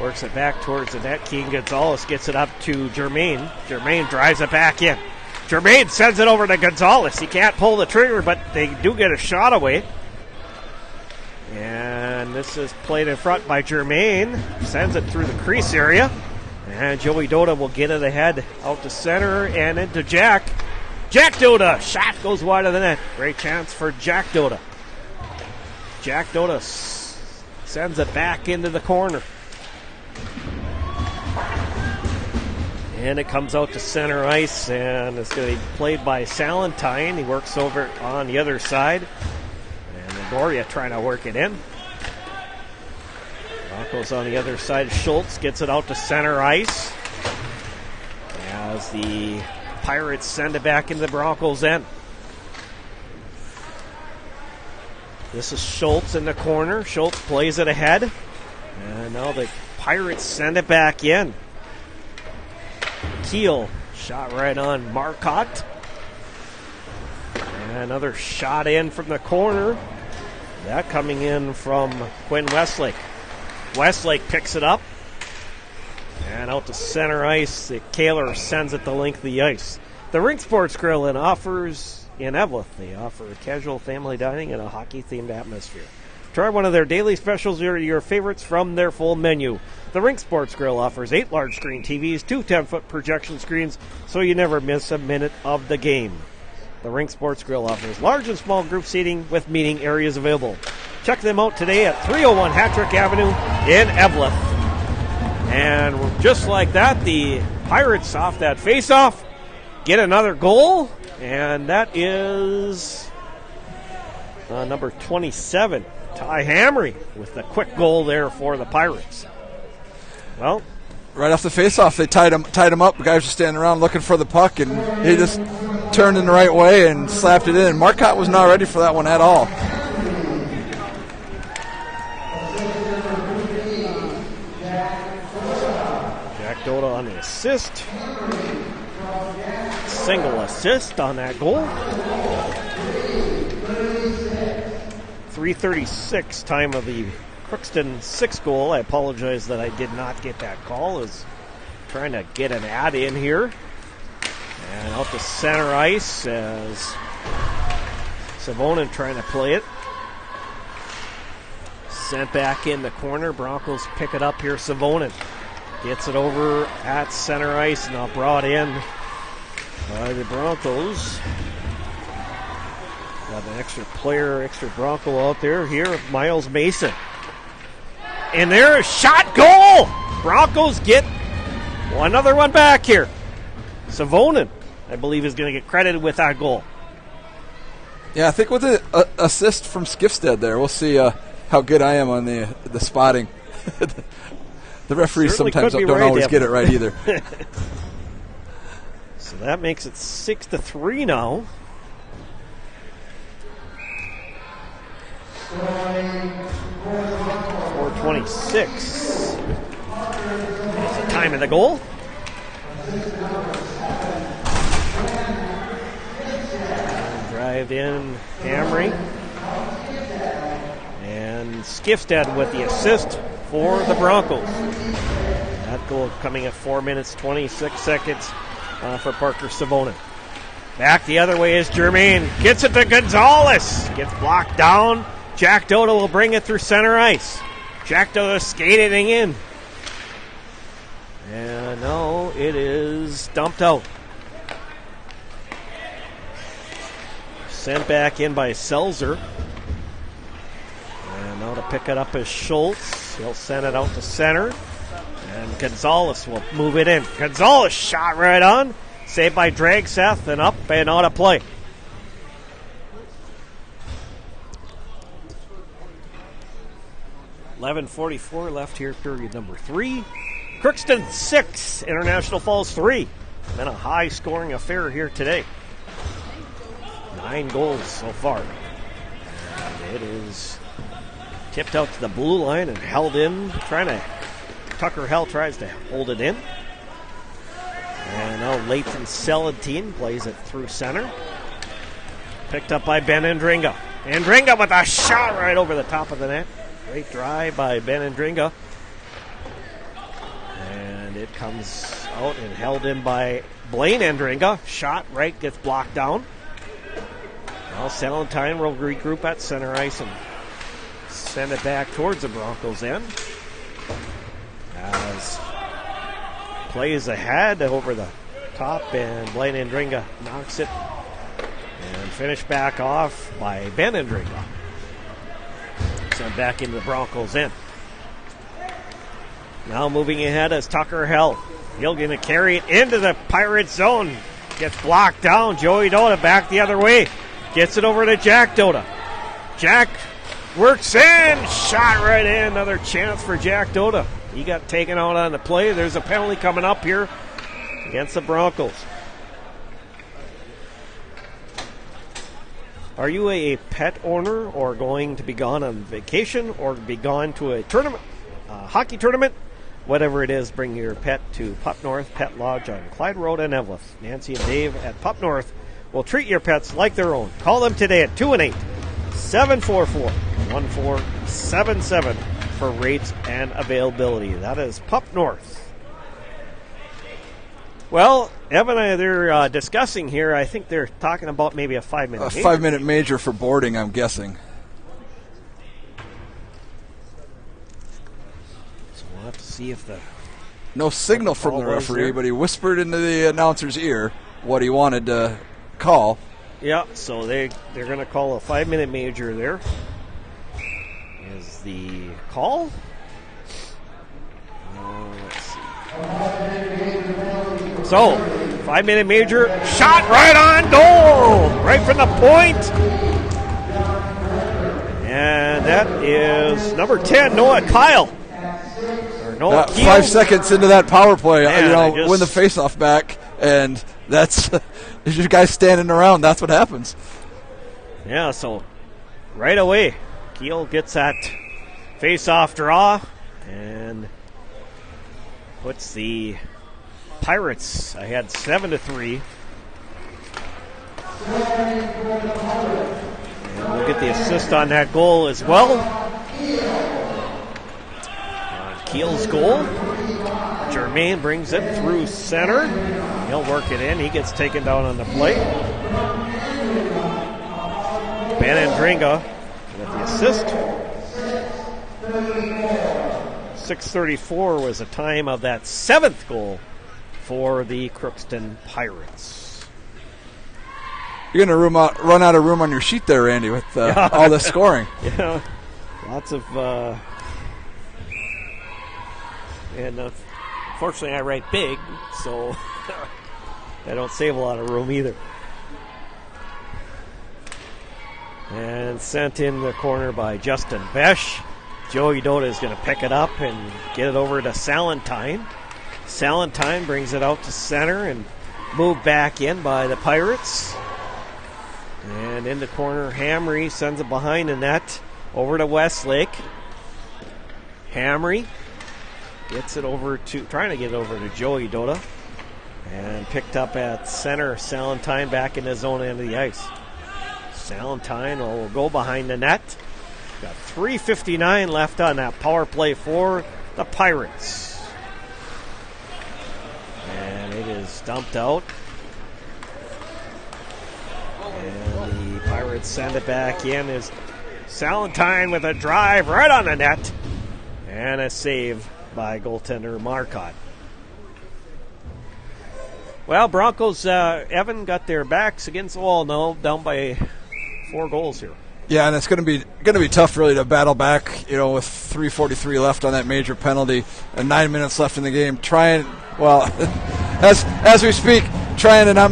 works it back towards the net. Keegan Gonzalez gets it up to Germain. Germain drives it back in. Germain sends it over to Gonzalez. He can't pull the trigger, but they do get a shot away. And this is played in front by Germain. Sends it through the crease area. And Joey Dota will get it ahead out to center and into Jack. Jack Doda, shot goes wide of the net. Great chance for Jack Doda. Jack Doda sends it back into the corner. And it comes out to center ice, and it's going to be played by Salentine. He works over on the other side. And Lagoria trying to work it in. Broncos on the other side. Schultz gets it out to center ice as the Pirates send it back into the Broncos' end. This is Schultz in the corner. Schultz plays it ahead. And now the Pirates send it back in. Keel, shot right on Marcotte. And another shot in from the corner. That coming in from Quinn Westlake. Westlake picks it up. And out to center ice. Kaler sends it the length of the ice. The Rink Sports Grill offers in Eveleth. They offer casual family dining and a hockey-themed atmosphere. Try one of their daily specials or your favorites from their full menu. The Rink Sports Grill offers 8 large screen TVs, 2 10-foot projection screens, so you never miss a minute of the game. The Rink Sports Grill offers large and small group seating with meeting areas available. Check them out today at 301 Hattrick Avenue in Eveleth. And just like that, the Pirates off that face-off get another goal, and that is number 27. Ty Hamry with the quick goal there for the Pirates. Well, right off the face-off, they tied him up. The guys were standing around looking for the puck, and he just turned in the right way and slapped it in. Marcotte was not ready for that one at all. Jack Doda on the assist. Single assist on that goal. 3:36 time of the Crookston 6 goal. I apologize that I did not get that call. I was trying to get an ad in here. And out to center ice as Savonin trying to play it. Sent back in the corner. Broncos pick it up here. Savonin gets it over at center ice. Now brought in by the Broncos. Got an extra Bronco out there here, Miles Mason. And there, shot, goal! Broncos get another one back here. Savonin, I believe, is going to get credited with that goal. Yeah, I think with the assist from Skifstead there, we'll see how good I am on the spotting. The referees sometimes don't always get it right either. So that makes it 6-3 now. 4:26 is the time of the goal. And drive in Hamry. And Skifstead with the assist for the Broncos. That goal coming at 4 minutes, 26 seconds for Parker Savonin. Back the other way is Germain. Gets it to Gonzalez. Gets blocked down. Jack Doda will bring it through center ice. Jack Doda skating in. And no, it is dumped out. Sent back in by Selzer. And now to pick it up is Schultz. He'll send it out to center. And Gonzalez will move it in. Gonzalez shot right on. Saved by Dragseth and up and out of play. .44 left here, period number 3. Crookston 6, International Falls 3. Been a high-scoring affair here today. 9 goals so far. And it is tipped out to the blue line and held in. Tucker Hell tries to hold it in. And now Leighton Celatine plays it through center. Picked up by Ben Andringa. Andringa with a shot right over the top of the net. Great drive by Ben Andringa. And it comes out and held in by Blaine Andringa. Shot right, gets blocked down. Now Salentine will regroup at center ice and send it back towards the Broncos end. As plays ahead over the top, and Blaine Andringa knocks it And finished back off by Vanendringa. Sent back into the Broncos' end. Now moving ahead is Tucker Hell. He'll going to carry it into the Pirates zone. Gets blocked down. Joey Dota back the other way. Gets it over to Jack Dota. Jack works in. Shot right in. Another chance for Jack Dota. He got taken out on the play. There's a penalty coming up here against the Broncos. Are you a pet owner or going to be gone on vacation or be gone to a tournament, hockey tournament? Whatever it is, bring your pet to Pup North Pet Lodge on Clyde Road in Evelyn. Nancy and Dave at Pup North will treat your pets like their own. Call them today at 218-744-1477 for rates and availability. That is Pup North. Well, Evan and I, they're discussing here. I think they're talking about maybe a 5-minute major. 5-minute major for boarding, I'm guessing. So we'll have to see if the... No signal from the referee, but he whispered into the announcer's ear what he wanted to call. Yeah, so they're going to call a 5-minute major there. Is the call? Let's see. So, 5-minute major, shot right on goal, right from the point. And that is number 10, Noah Kyle. Or Noah Keel. 5 seconds into that power play, Man, win the faceoff back, and that's you guys standing around. That's what happens. Yeah, so right away, Keel gets that face-off draw and puts the Pirates ahead 7-3. And we'll get the assist on that goal as well. On Keel's goal, Jermaine brings it through center. He'll work it in. He gets taken down on the plate. Vanendringa with the assist. 6:34 was the time of that 7th goal for the Crookston Pirates. You're going to run out of room on your sheet there, Randy, with all this scoring. Yeah, lots of... Unfortunately, I write big, so I don't save a lot of room either. And sent in the corner by Justin Besh. Joey Dota is going to pick it up and get it over to Salentine. Salentine brings it out to center and moved back in by the Pirates. And in the corner, Hamry sends it behind the net over to Westlake. Hamry gets it over to, trying to get it over to Joey Dota. And picked up at center, Salentine back in his own end of the ice. Salentine will go behind the net. Got 3:59 left on that power play for the Pirates. And it is dumped out. And the Pirates send it back in. Is Salentine with a drive right on the net. And a save by goaltender Marcotte. Well, Broncos, Evan got their backs against the wall now, down by 4 goals here. Yeah, and it's going to be tough really to battle back, with 3:43 left on that major penalty and 9 minutes left in the game. As we speak, trying to not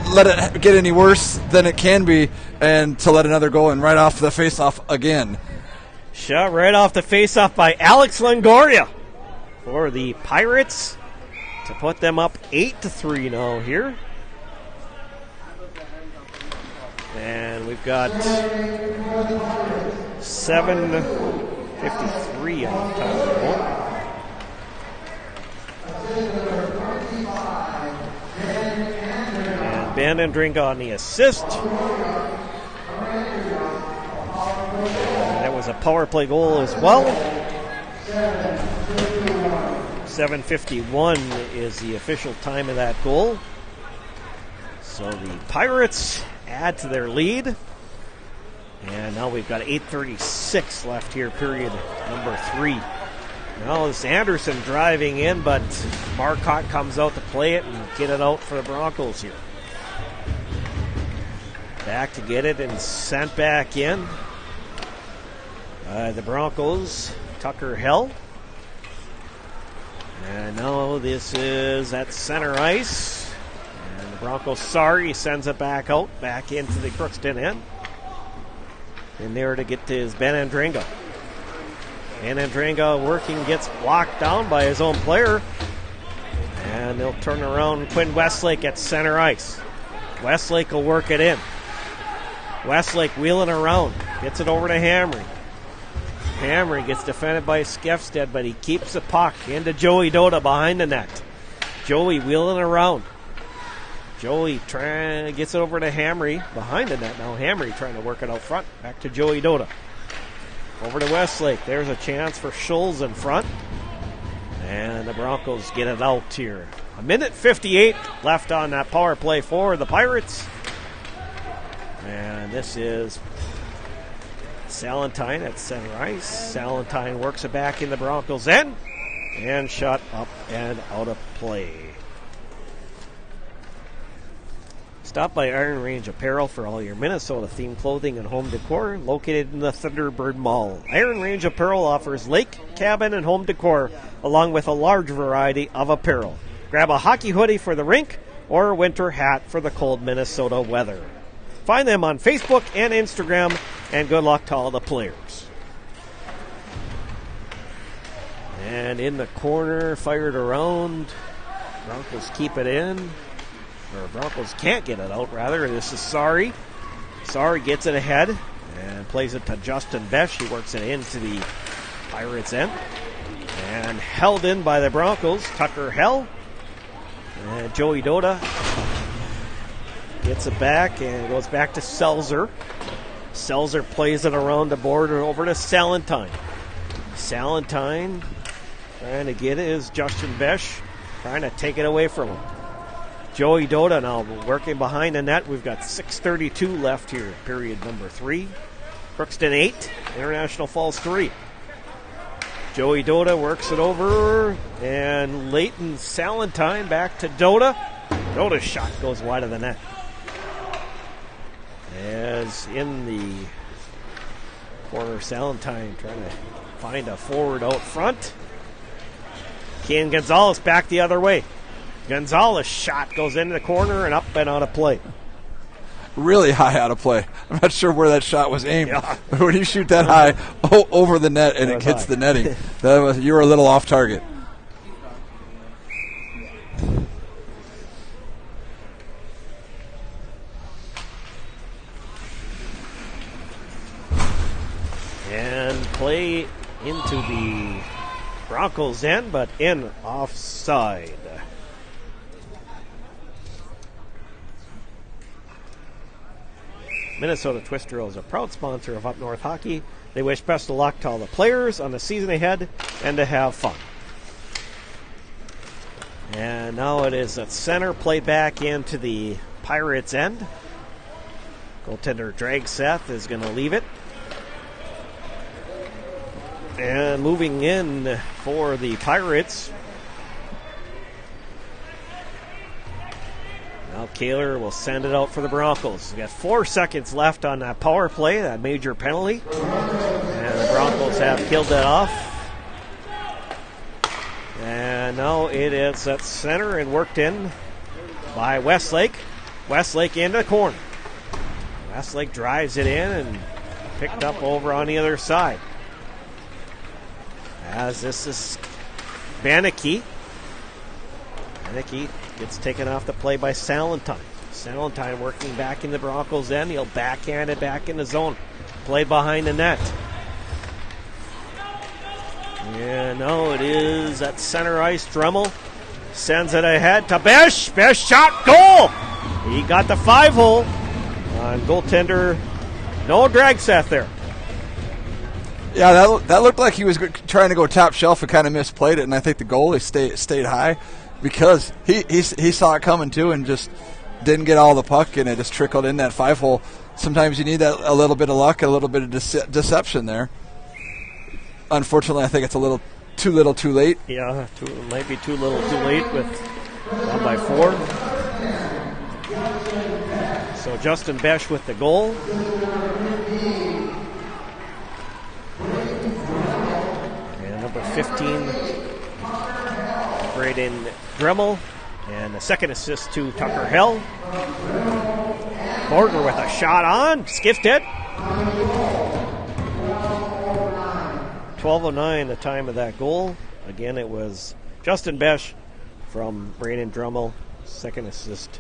let it get any worse than it can be, and to let another go in right off the faceoff again. Shot right off the faceoff by Alex Longoria for the Pirates to put them up 8-3 now here. And we've got 7:53 on the time of the goal. And Vanendringa on the assist. And that was a power play goal as well. 7:51 is the official time of that goal. So the Pirates add to their lead. And now we've got 8:36 left here, period number 3. Now it's Anderson driving in, but Marcotte comes out to play it and get it out for the Broncos here. Back to get it and sent back in. The Broncos, Tucker Hell. And now this is at center ice. And the Broncos, sends it back out, back into the Crookston end. In there to get to his Ben Andringa. Ben Andringa working, gets blocked down by his own player. And they'll turn around. Quinn Westlake at center ice. Westlake will work it in. Westlake wheeling around. Gets it over to Hamry. Hamry gets defended by Skefstead, but he keeps the puck into Joey Dota behind the net. Joey wheeling around. Joey gets it over to Hamry behind the net. Now Hamry trying to work it out front. Back to Joey Dota. Over to Westlake. There's a chance for Schulz in front. And the Broncos get it out here. 1:58 left on that power play for the Pirates. And this is Salentine at center ice. Salentine works it back in the Broncos' end. And shot up and out of play. Stop by Iron Range Apparel for all your Minnesota-themed clothing and home decor, located in the Thunderbird Mall. Iron Range Apparel offers lake, cabin, and home decor, along with a large variety of apparel. Grab a hockey hoodie for the rink or a winter hat for the cold Minnesota weather. Find them on Facebook and Instagram, and good luck to all the players. And in the corner, fired around. Broncos keep it in. Or Broncos can't get it out, rather. This is Sari. Sari gets it ahead and plays it to Justin Besh. He works it into the Pirates' end. And held in by the Broncos. Tucker Hell. And Joey Dota gets it back and goes back to Selzer. Selzer plays it around the border over to Salentine. Salentine trying to get it is Justin Besh. Trying to take it away from him. Joey Dota now working behind the net. We've got 6:32 left here, period number 3. Crookston 8, International Falls 3. Joey Dota works it over, and Leighton Salentine back to Dota. Dota's shot goes wide of the net. As in the corner, Salentine trying to find a forward out front. Ken Gonzalez back the other way. Gonzalez shot goes into the corner and up and out of play. Really high out of play. I'm not sure where that shot was aimed. Yeah. But when you shoot that high over the net and it hits high. the netting, you were a little off target. And play into the Broncos' end, but in offside. Minnesota Twister is a proud sponsor of Up North Hockey. They wish best of luck to all the players on the season ahead and to have fun. And now it is at center, played back into the Pirates' end. Goaltender Dragseth is going to leave it. And moving in for the Pirates. Now Kaler will send it out for the Broncos. We've got 4 seconds left on that power play, that major penalty. And the Broncos have killed that off. And now it is at center and worked in by Westlake. Westlake into the corner. Westlake drives it in and picked up over on the other side. As this is Bannicky. Bannicky gets taken off the play by Salentine. Salentine working back in the Broncos' end. He'll backhand it back in the zone. Played behind the net. And now it is at center ice. Dremel sends it ahead to Besh. Besh shot, goal! He got the 5-hole on goaltender Noah Dragseth there. Yeah, that looked like he was trying to go top shelf and kind of misplayed it, and I think the goalie stayed high because he saw it coming too and just didn't get all the puck, and it just trickled in that 5-hole. Sometimes you need that a little bit of luck, a little bit of deception there. Unfortunately, I think it's a little too late. Yeah, might be too little too late with 1 by 4. So So Justin Besch with the goal. And number 15, Braden Dremel. And the second assist to Tucker Hell. Borger with a shot on. Skiffed it. 12:09 the time of that goal. Again, it was Justin Besch from Braden Dremel. Second assist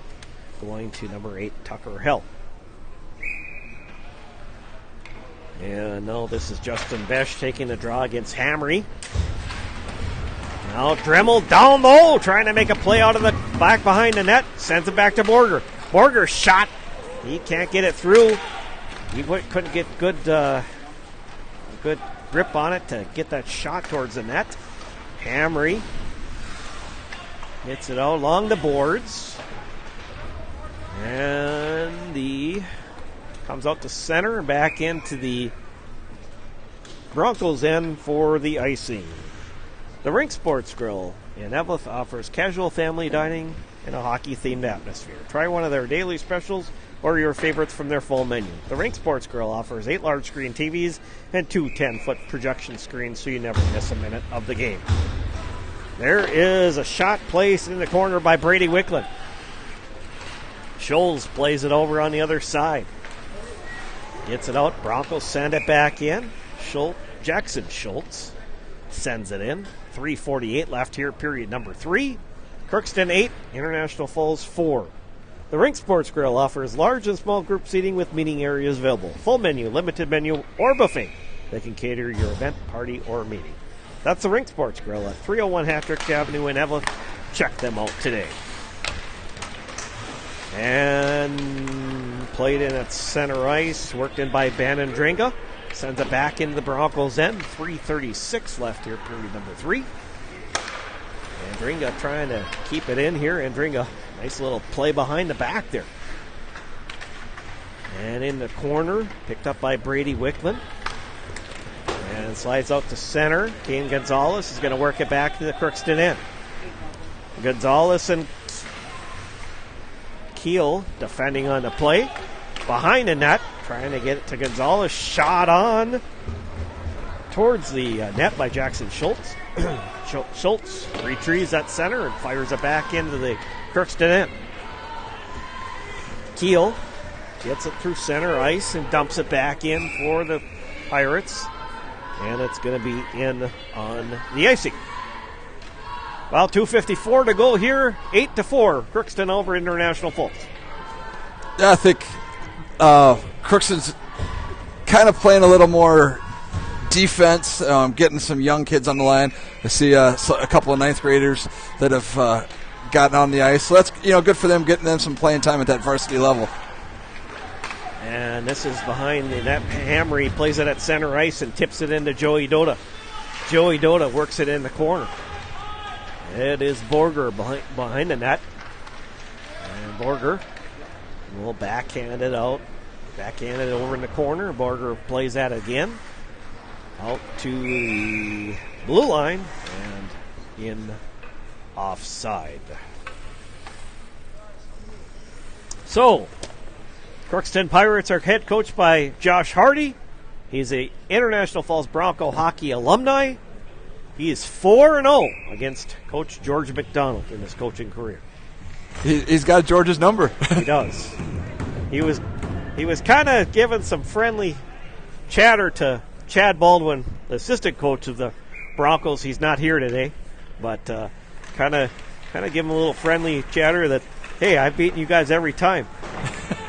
going to number 8, Tucker Hell. And now this is Justin Besch taking the draw against Hamry. Now Dremel down low, trying to make a play out of the back behind the net. Sends it back to Borger. Borger shot. He can't get it through. He couldn't get good grip on it to get that shot towards the net. Hamry hits it out along the boards. And comes out to center and back into the Broncos end for the icing. The Rink Sports Grill in Evelyn offers casual family dining in a hockey-themed atmosphere. Try one of their daily specials or your favorites from their full menu. The Rink Sports Grill offers 8 large-screen TVs and 2 10-foot projection screens so you never miss a minute of the game. There is a shot placed in the corner by Brady Wickland. Scholes plays it over on the other side. Gets it out. Broncos send it back in. Jackson Schultz sends it in. 3:48 left here, period number 3. Crookston 8, International Falls 4. The Rink Sports Grill offers large and small group seating with meeting areas available. Full menu, limited menu, or buffet. They can cater your event, party, or meeting. That's the Rink Sports Grill at 301 Hattrick Avenue in Evelyn. Check them out today. And played in at center ice, worked in by Bannon Dringa. Sends it back into the Broncos end. 3:36 left here, period number 3. And Dringa trying to keep it in here. And Dringa, nice little play behind the back there. And in the corner, picked up by Brady Wickland. And slides out to center. Kane Gonzalez is going to work it back to the Crookston end. Gonzalez and Keel defending on the play. Behind the net, trying to get it to Gonzalez. Shot on towards the net by Jackson Schultz. Schultz retrieves that center and fires it back into the Crookston end. Keel gets it through center ice and dumps it back in for the Pirates. And it's going to be in on the icing. Well, 2:54 to go here. 8-4. Crookston over International Falls. Yeah, I think Crookston's kind of playing a little more defense, getting some young kids on the line. I see a couple of ninth graders that have gotten on the ice. So that's good for them, getting them some playing time at that varsity level. And this is behind the net. Hamry plays it at center ice and tips it into Joey Dota. Joey Dota works it in the corner. It is Borger behind the net. And Borger will backhand it out. Backhand it over in the corner. Borger plays that again. Out to the blue line and in offside. So, Crookston Pirates are head coached by Josh Hardy. He's a International Falls Bronco hockey alumni. He is 4-0 against Coach George McDonald in his coaching career. He's got George's number. He does. He was kind of giving some friendly chatter to Chad Baldwin, the assistant coach of the Broncos. He's not here today, but kind of give him a little friendly chatter that, hey, I've beaten you guys every time.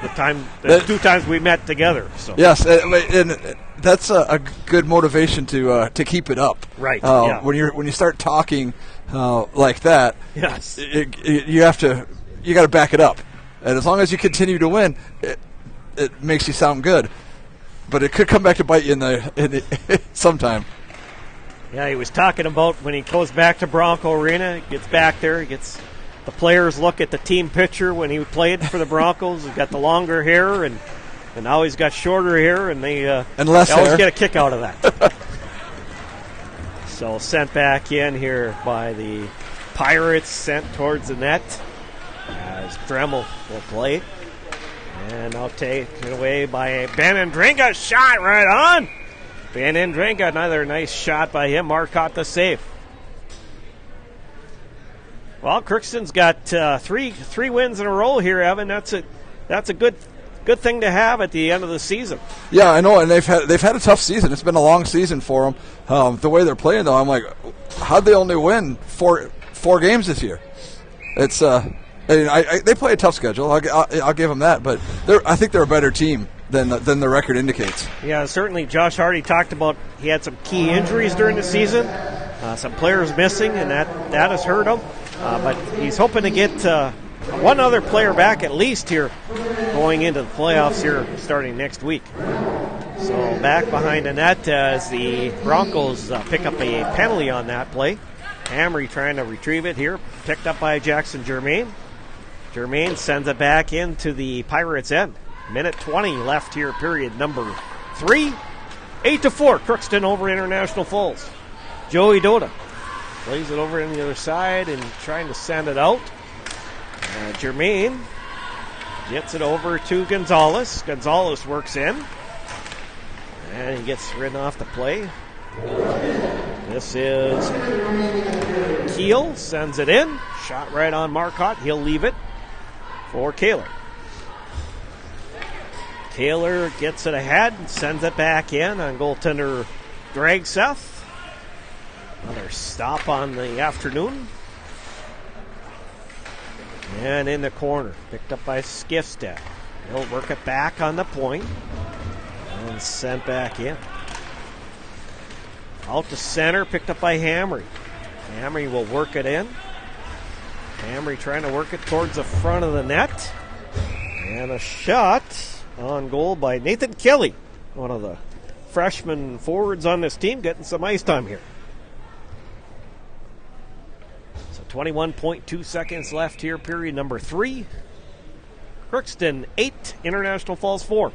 The 2 times we met together. So. Yes, and that's a good motivation to keep it up. Right. Yeah. When you start talking like that, yes, you got to back it up, and as long as you continue to win, it makes you sound good. But it could come back to bite you in the sometime. Yeah, he was talking about when he goes back to Bronco Arena, gets back there, gets the players look at the team picture when he played for the Broncos. He's got the longer hair, and now he's got shorter hair, and they always get a kick out of that. So sent back in here by the Pirates, sent towards the net as Dremel will play. And now taken away by Ben Andringa. Shot right on. Ben Andringa, another nice shot by him. Marcotte the save. Well, Crookston's got three wins in a row here, Evan. That's a good thing to have at the end of the season. Yeah, I know, and they've had a tough season. It's been a long season for them. The way they're playing, though, I'm like, how'd they only win four games this year? It's they play a tough schedule. I'll give them that, but I think they're a better team than the record indicates. Yeah, certainly. Josh Hardy talked about he had some key injuries during the season, some players missing, and that has hurt him. But he's hoping to get one other player back at least here going into the playoffs here starting next week. So back behind the net as the Broncos pick up a penalty on that play. Hamry trying to retrieve it here, picked up by Jackson Germain. Germain sends it back into the Pirates' end. Minute 20 left here, period number 3. 8-4, Crookston over International Falls. Joey Doda plays it over on the other side and trying to send it out. Germain gets it over to Gonzalez. Gonzalez works in. And he gets ridden off the play. This is Keel, sends it in. Shot right on Marcotte. He'll leave it for Kaler. Kaler gets it ahead and sends it back in on goaltender Dragseth. Another stop on the afternoon. And in the corner, picked up by Skifstad. He'll work it back on the point and sent back in. Out to center, picked up by Hamry. Hamry will work it in. Hamry trying to work it towards the front of the net. And a shot on goal by Nathan Kelly, one of the freshman forwards on this team, getting some ice time here. So 21.2 seconds left here, period number 3. Crookston 8, International Falls 4.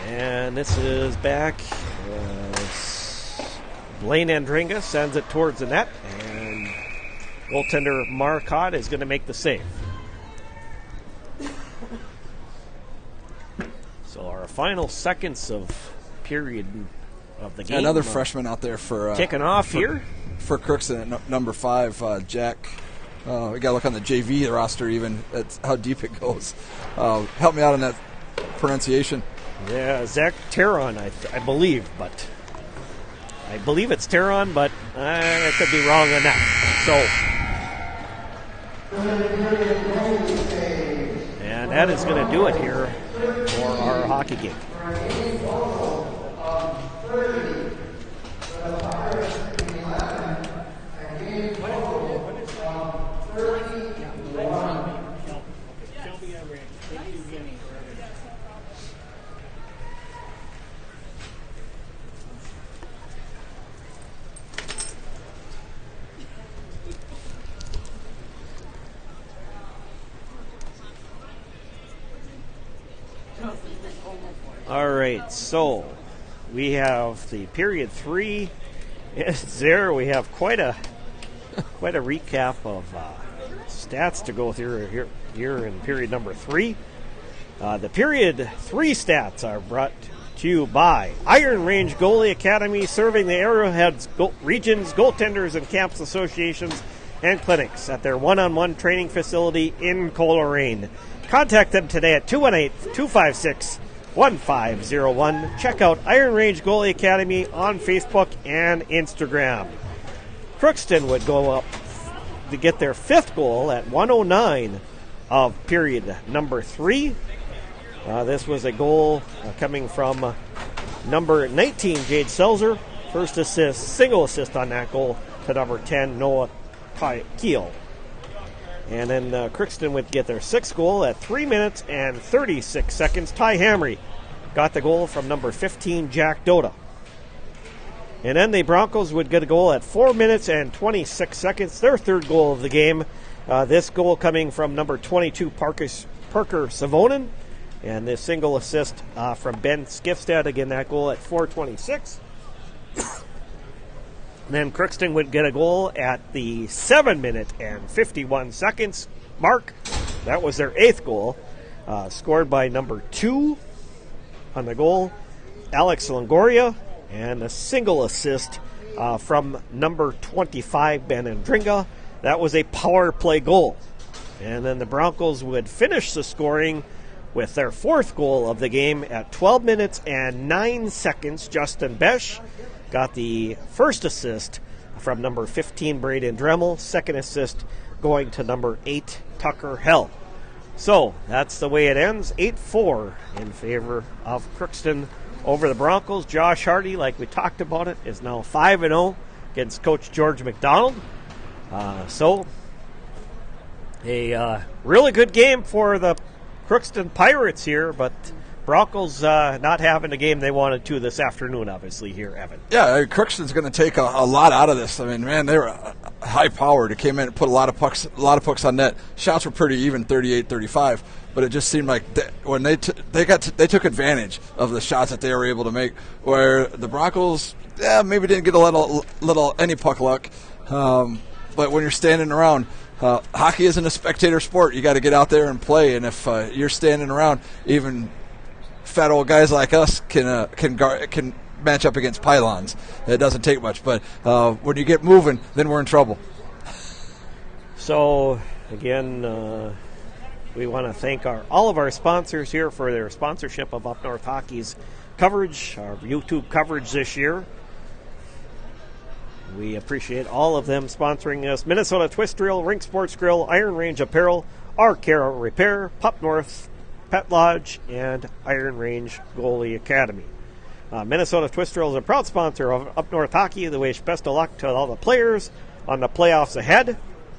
And this is back. Blaine Andringa sends it towards the net, and goaltender Marcotte is going to make the save. So our final seconds of period of the game. Another freshman out there for kicking off here for Crookston at number 5, Jack. We got to look on the JV roster even. That's how deep it goes. Help me out on that pronunciation. Yeah, Zach Teron, I believe, but I believe it's Teron, but I could be wrong on that. So, and that is going to do it here for our hockey game. All right, so we have the period 3 is there. We have quite a recap of stats to go through here in period number 3. The period 3 stats are brought to you by Iron Range Goalie Academy, serving the Arrowhead's regions, goaltenders, and camps associations and clinics at their one-on-one training facility in Coleraine. Contact them today at 218-256-1501. Check out Iron Range Goalie Academy on Facebook and Instagram. Crookston would go up to get their 5th goal at 1:09 of period number 3. This was a goal coming from number 19, Jade Selzer. First assist, single assist on that goal to number 10, Noah Keel. And then Crookston would get their 6th goal at 3 minutes and 36 seconds. Ty Hamry got the goal from number 15, Jack Doda. And then the Broncos would get a goal at 4 minutes and 26 seconds, their 3rd goal of the game. This goal coming from number 22, Parker Savonen. And this single assist from Ben Skifstad, again, that goal at 4:26. Then Crookston would get a goal at the 7 minute and 51 seconds mark That was their 8th goal, scored by number 2 on the goal, Alex Longoria, and a single assist from number 25, Ben Andringa. That was a power play goal. And then the Broncos would finish the scoring with their 4th goal of the game at 12 minutes and 9 seconds. Justin Besch got the first assist from number 15, Braden Dremel. Second assist going to number 8, Tucker Hell. So that's the way it ends. 8-4 in favor of Crookston over the Broncos. Josh Hardy, like we talked about it, is now 5-0 against Coach George McDonald. So a really good game for the Crookston Pirates here, but Broncos not having the game they wanted to this afternoon, obviously, here, Evan. Yeah, Crookston's going to take a lot out of this. I mean, man, they were high-powered. It came in and put a lot of pucks on net. Shots were pretty even, 38-35, but it just seemed like when they took advantage of the shots that they were able to make, where the Broncos, maybe didn't get a little any puck luck, but when you're standing around, hockey isn't a spectator sport. You got to get out there and play, and if you're standing around, even fat old guys like us can match up against pylons. It doesn't take much, but when you get moving, then we're in trouble. So again, we want to thank all of our sponsors here for their sponsorship of Up North Hockey's coverage, our YouTube coverage this year. We appreciate all of them sponsoring us. Minnesota Twist Drill, Rink Sports Grill, Iron Range Apparel, Arcaro Repair, Pup North Pet Lodge, and Iron Range Goalie Academy. Minnesota Twist Drill is a proud sponsor of Up North Hockey. They wish best of luck to all the players on the playoffs ahead.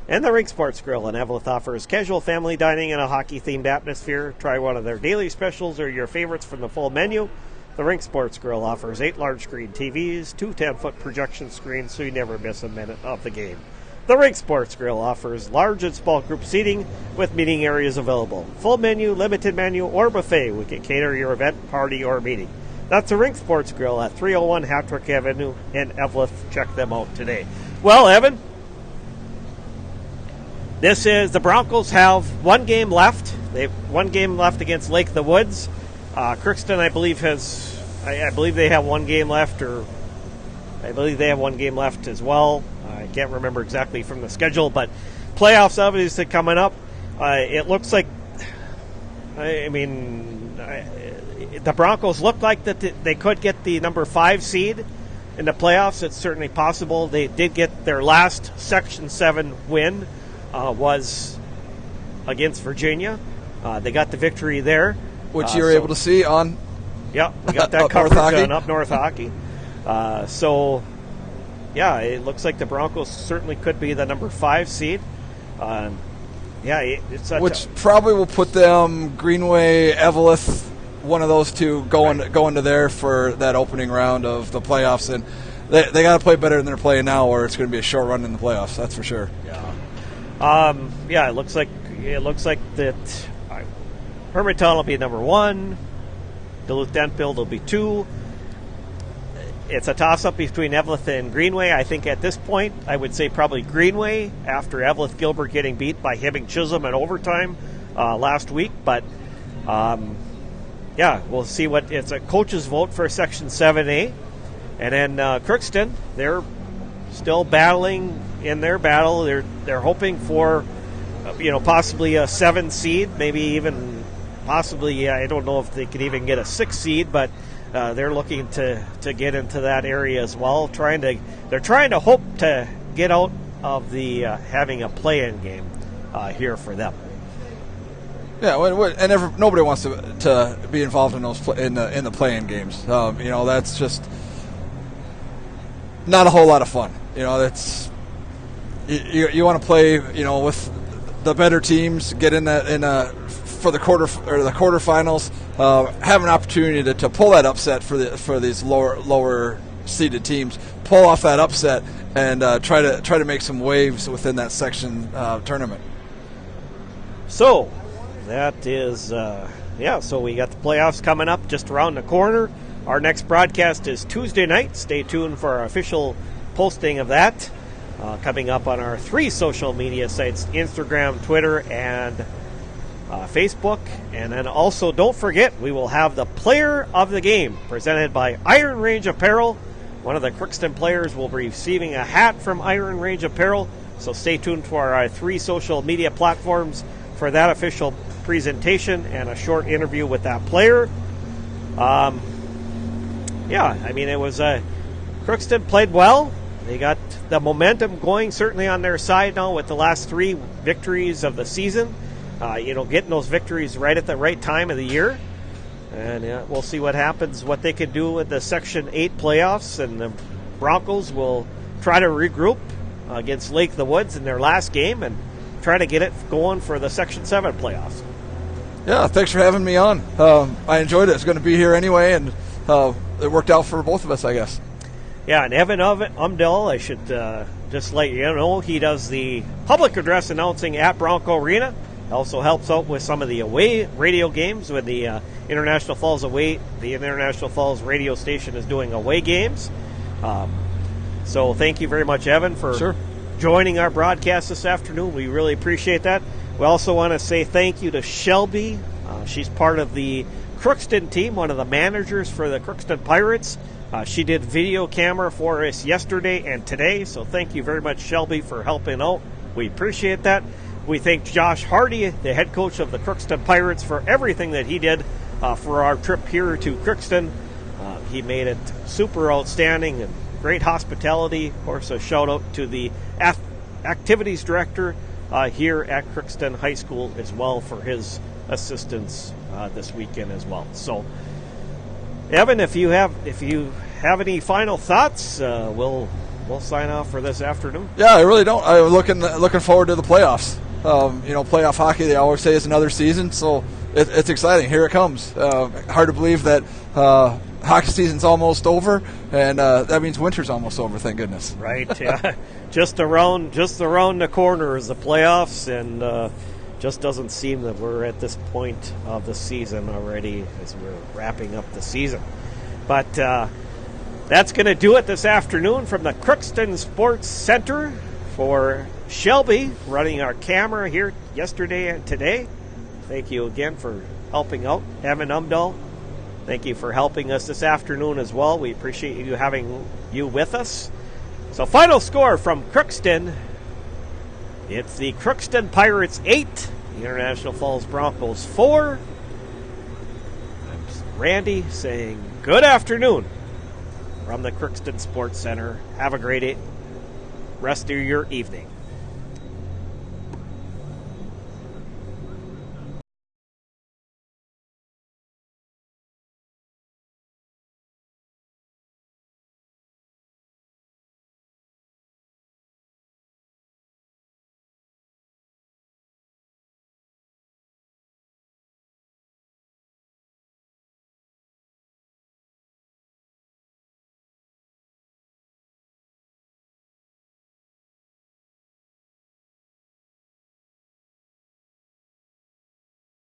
And the Rink Sports Grill in Eveleth offers casual family dining in a hockey-themed atmosphere. Try one of their daily specials or your favorites from the full menu. The Rink Sports Grill offers 8 large-screen TVs, 2 10-foot projection screens, so you never miss a minute of the game. The Rink Sports Grill offers large and small group seating with meeting areas available. Full menu, limited menu, or buffet. We can cater your event, party, or meeting. That's the Rink Sports Grill at 301 Hattrick Avenue in Eveleth. Check them out today. Well, Evan, the Broncos have one game left. They have one game left against Lake of the Woods. Crookston, I believe they have one game left, or I believe they have one game left as well. I can't remember exactly from the schedule, but playoffs obviously coming up. It looks like, the Broncos look like that they could get the number 5 seed in the playoffs. It's certainly possible. They did get their last Section 7 win was against Virginia. They got the victory there. Which you were able to see on... Yeah, we got that coverage on Up North Hockey. It looks like the Broncos certainly could be the number 5 seed. Which probably will put them Greenway, Eveleth, one of those two going to there for that opening round of the playoffs, and they got to play better than they're playing now, or it's going to be a short run in the playoffs. That's for sure. Yeah. It looks like that. Hermantown will be number 1. Duluth Denfield will be 2. It's a toss-up between Eveleth and Greenway. I think at this point, I would say probably Greenway after Eveleth Gilbert getting beat by Hibbing Chisholm in overtime last week. But, we'll see what it's a coach's vote for Section 7A. And then Crookston, they're still battling in their battle. They're hoping for, possibly a 7 seed, maybe even possibly, I don't know if they could even get a 6 seed, but they're looking to get into that area as well. They're trying to hope to get out of the having a play-in game here for them. Yeah, and nobody wants to be involved in those in the play-in games. That's just not a whole lot of fun. That's you want to play. With the better teams, get in for the quarterfinals, have an opportunity to pull that upset for these lower seeded teams, pull off that upset, and try to make some waves within that section tournament. So that is So we got the playoffs coming up just around the corner. Our next broadcast is Tuesday night. Stay tuned for our official posting of that coming up on our 3 social media sites: Instagram, Twitter, and Facebook. And then also, don't forget, we will have the Player of the Game presented by Iron Range Apparel. One of the Crookston players will be receiving a hat from Iron Range Apparel. So stay tuned for our 3 social media platforms for that official presentation and a short interview with that player. It was Crookston played well. They got the momentum going certainly on their side now with the last 3 victories of the season. Getting those victories right at the right time of the year. And we'll see what happens, what they can do with the Section 8 playoffs. And the Broncos will try to regroup against Lake the Woods in their last game and try to get it going for the Section 7 playoffs. Yeah, thanks for having me on. I enjoyed it. It's going to be here anyway, and it worked out for both of us, I guess. Yeah, and Evan Umdahl, I should just let you know, he does the public address announcing at Bronco Arena. Also helps out with some of the away radio games with the International Falls away. The International Falls radio station is doing away games. So thank you very much, Evan, for joining our broadcast this afternoon. We really appreciate that. We also want to say thank you to Shelby. She's part of the Crookston team, one of the managers for the Crookston Pirates. She did video camera for us yesterday and today, so thank you very much, Shelby, for helping out. We appreciate that. We thank Josh Hardy, the head coach of the Crookston Pirates, for everything that he did for our trip here to Crookston. He made it super outstanding and great hospitality. Of course, a shout out to the activities director here at Crookston High School as well for his assistance this weekend as well. So, Evan, if you have any final thoughts, we'll sign off for this afternoon. Yeah, I really don't. I'm looking forward to the playoffs. Playoff hockey, they always say, is another season, so it's exciting. Here it comes. Hard to believe that hockey season's almost over, and that means winter's almost over, thank goodness. Right, yeah. just around the corner is the playoffs, and just doesn't seem that we're at this point of the season already as we're wrapping up the season. But that's going to do it this afternoon from the Crookston Sports Center. For Shelby running our camera here yesterday and today, thank you again for helping out. Evan Umdahl, thank you for helping us this afternoon as well. We appreciate you having you with us. So final score from Crookston, it's the Crookston Pirates 8, the International Falls Broncos 4. I'm Randy saying good afternoon from the Crookston Sports Center. Have a great rest of your evening.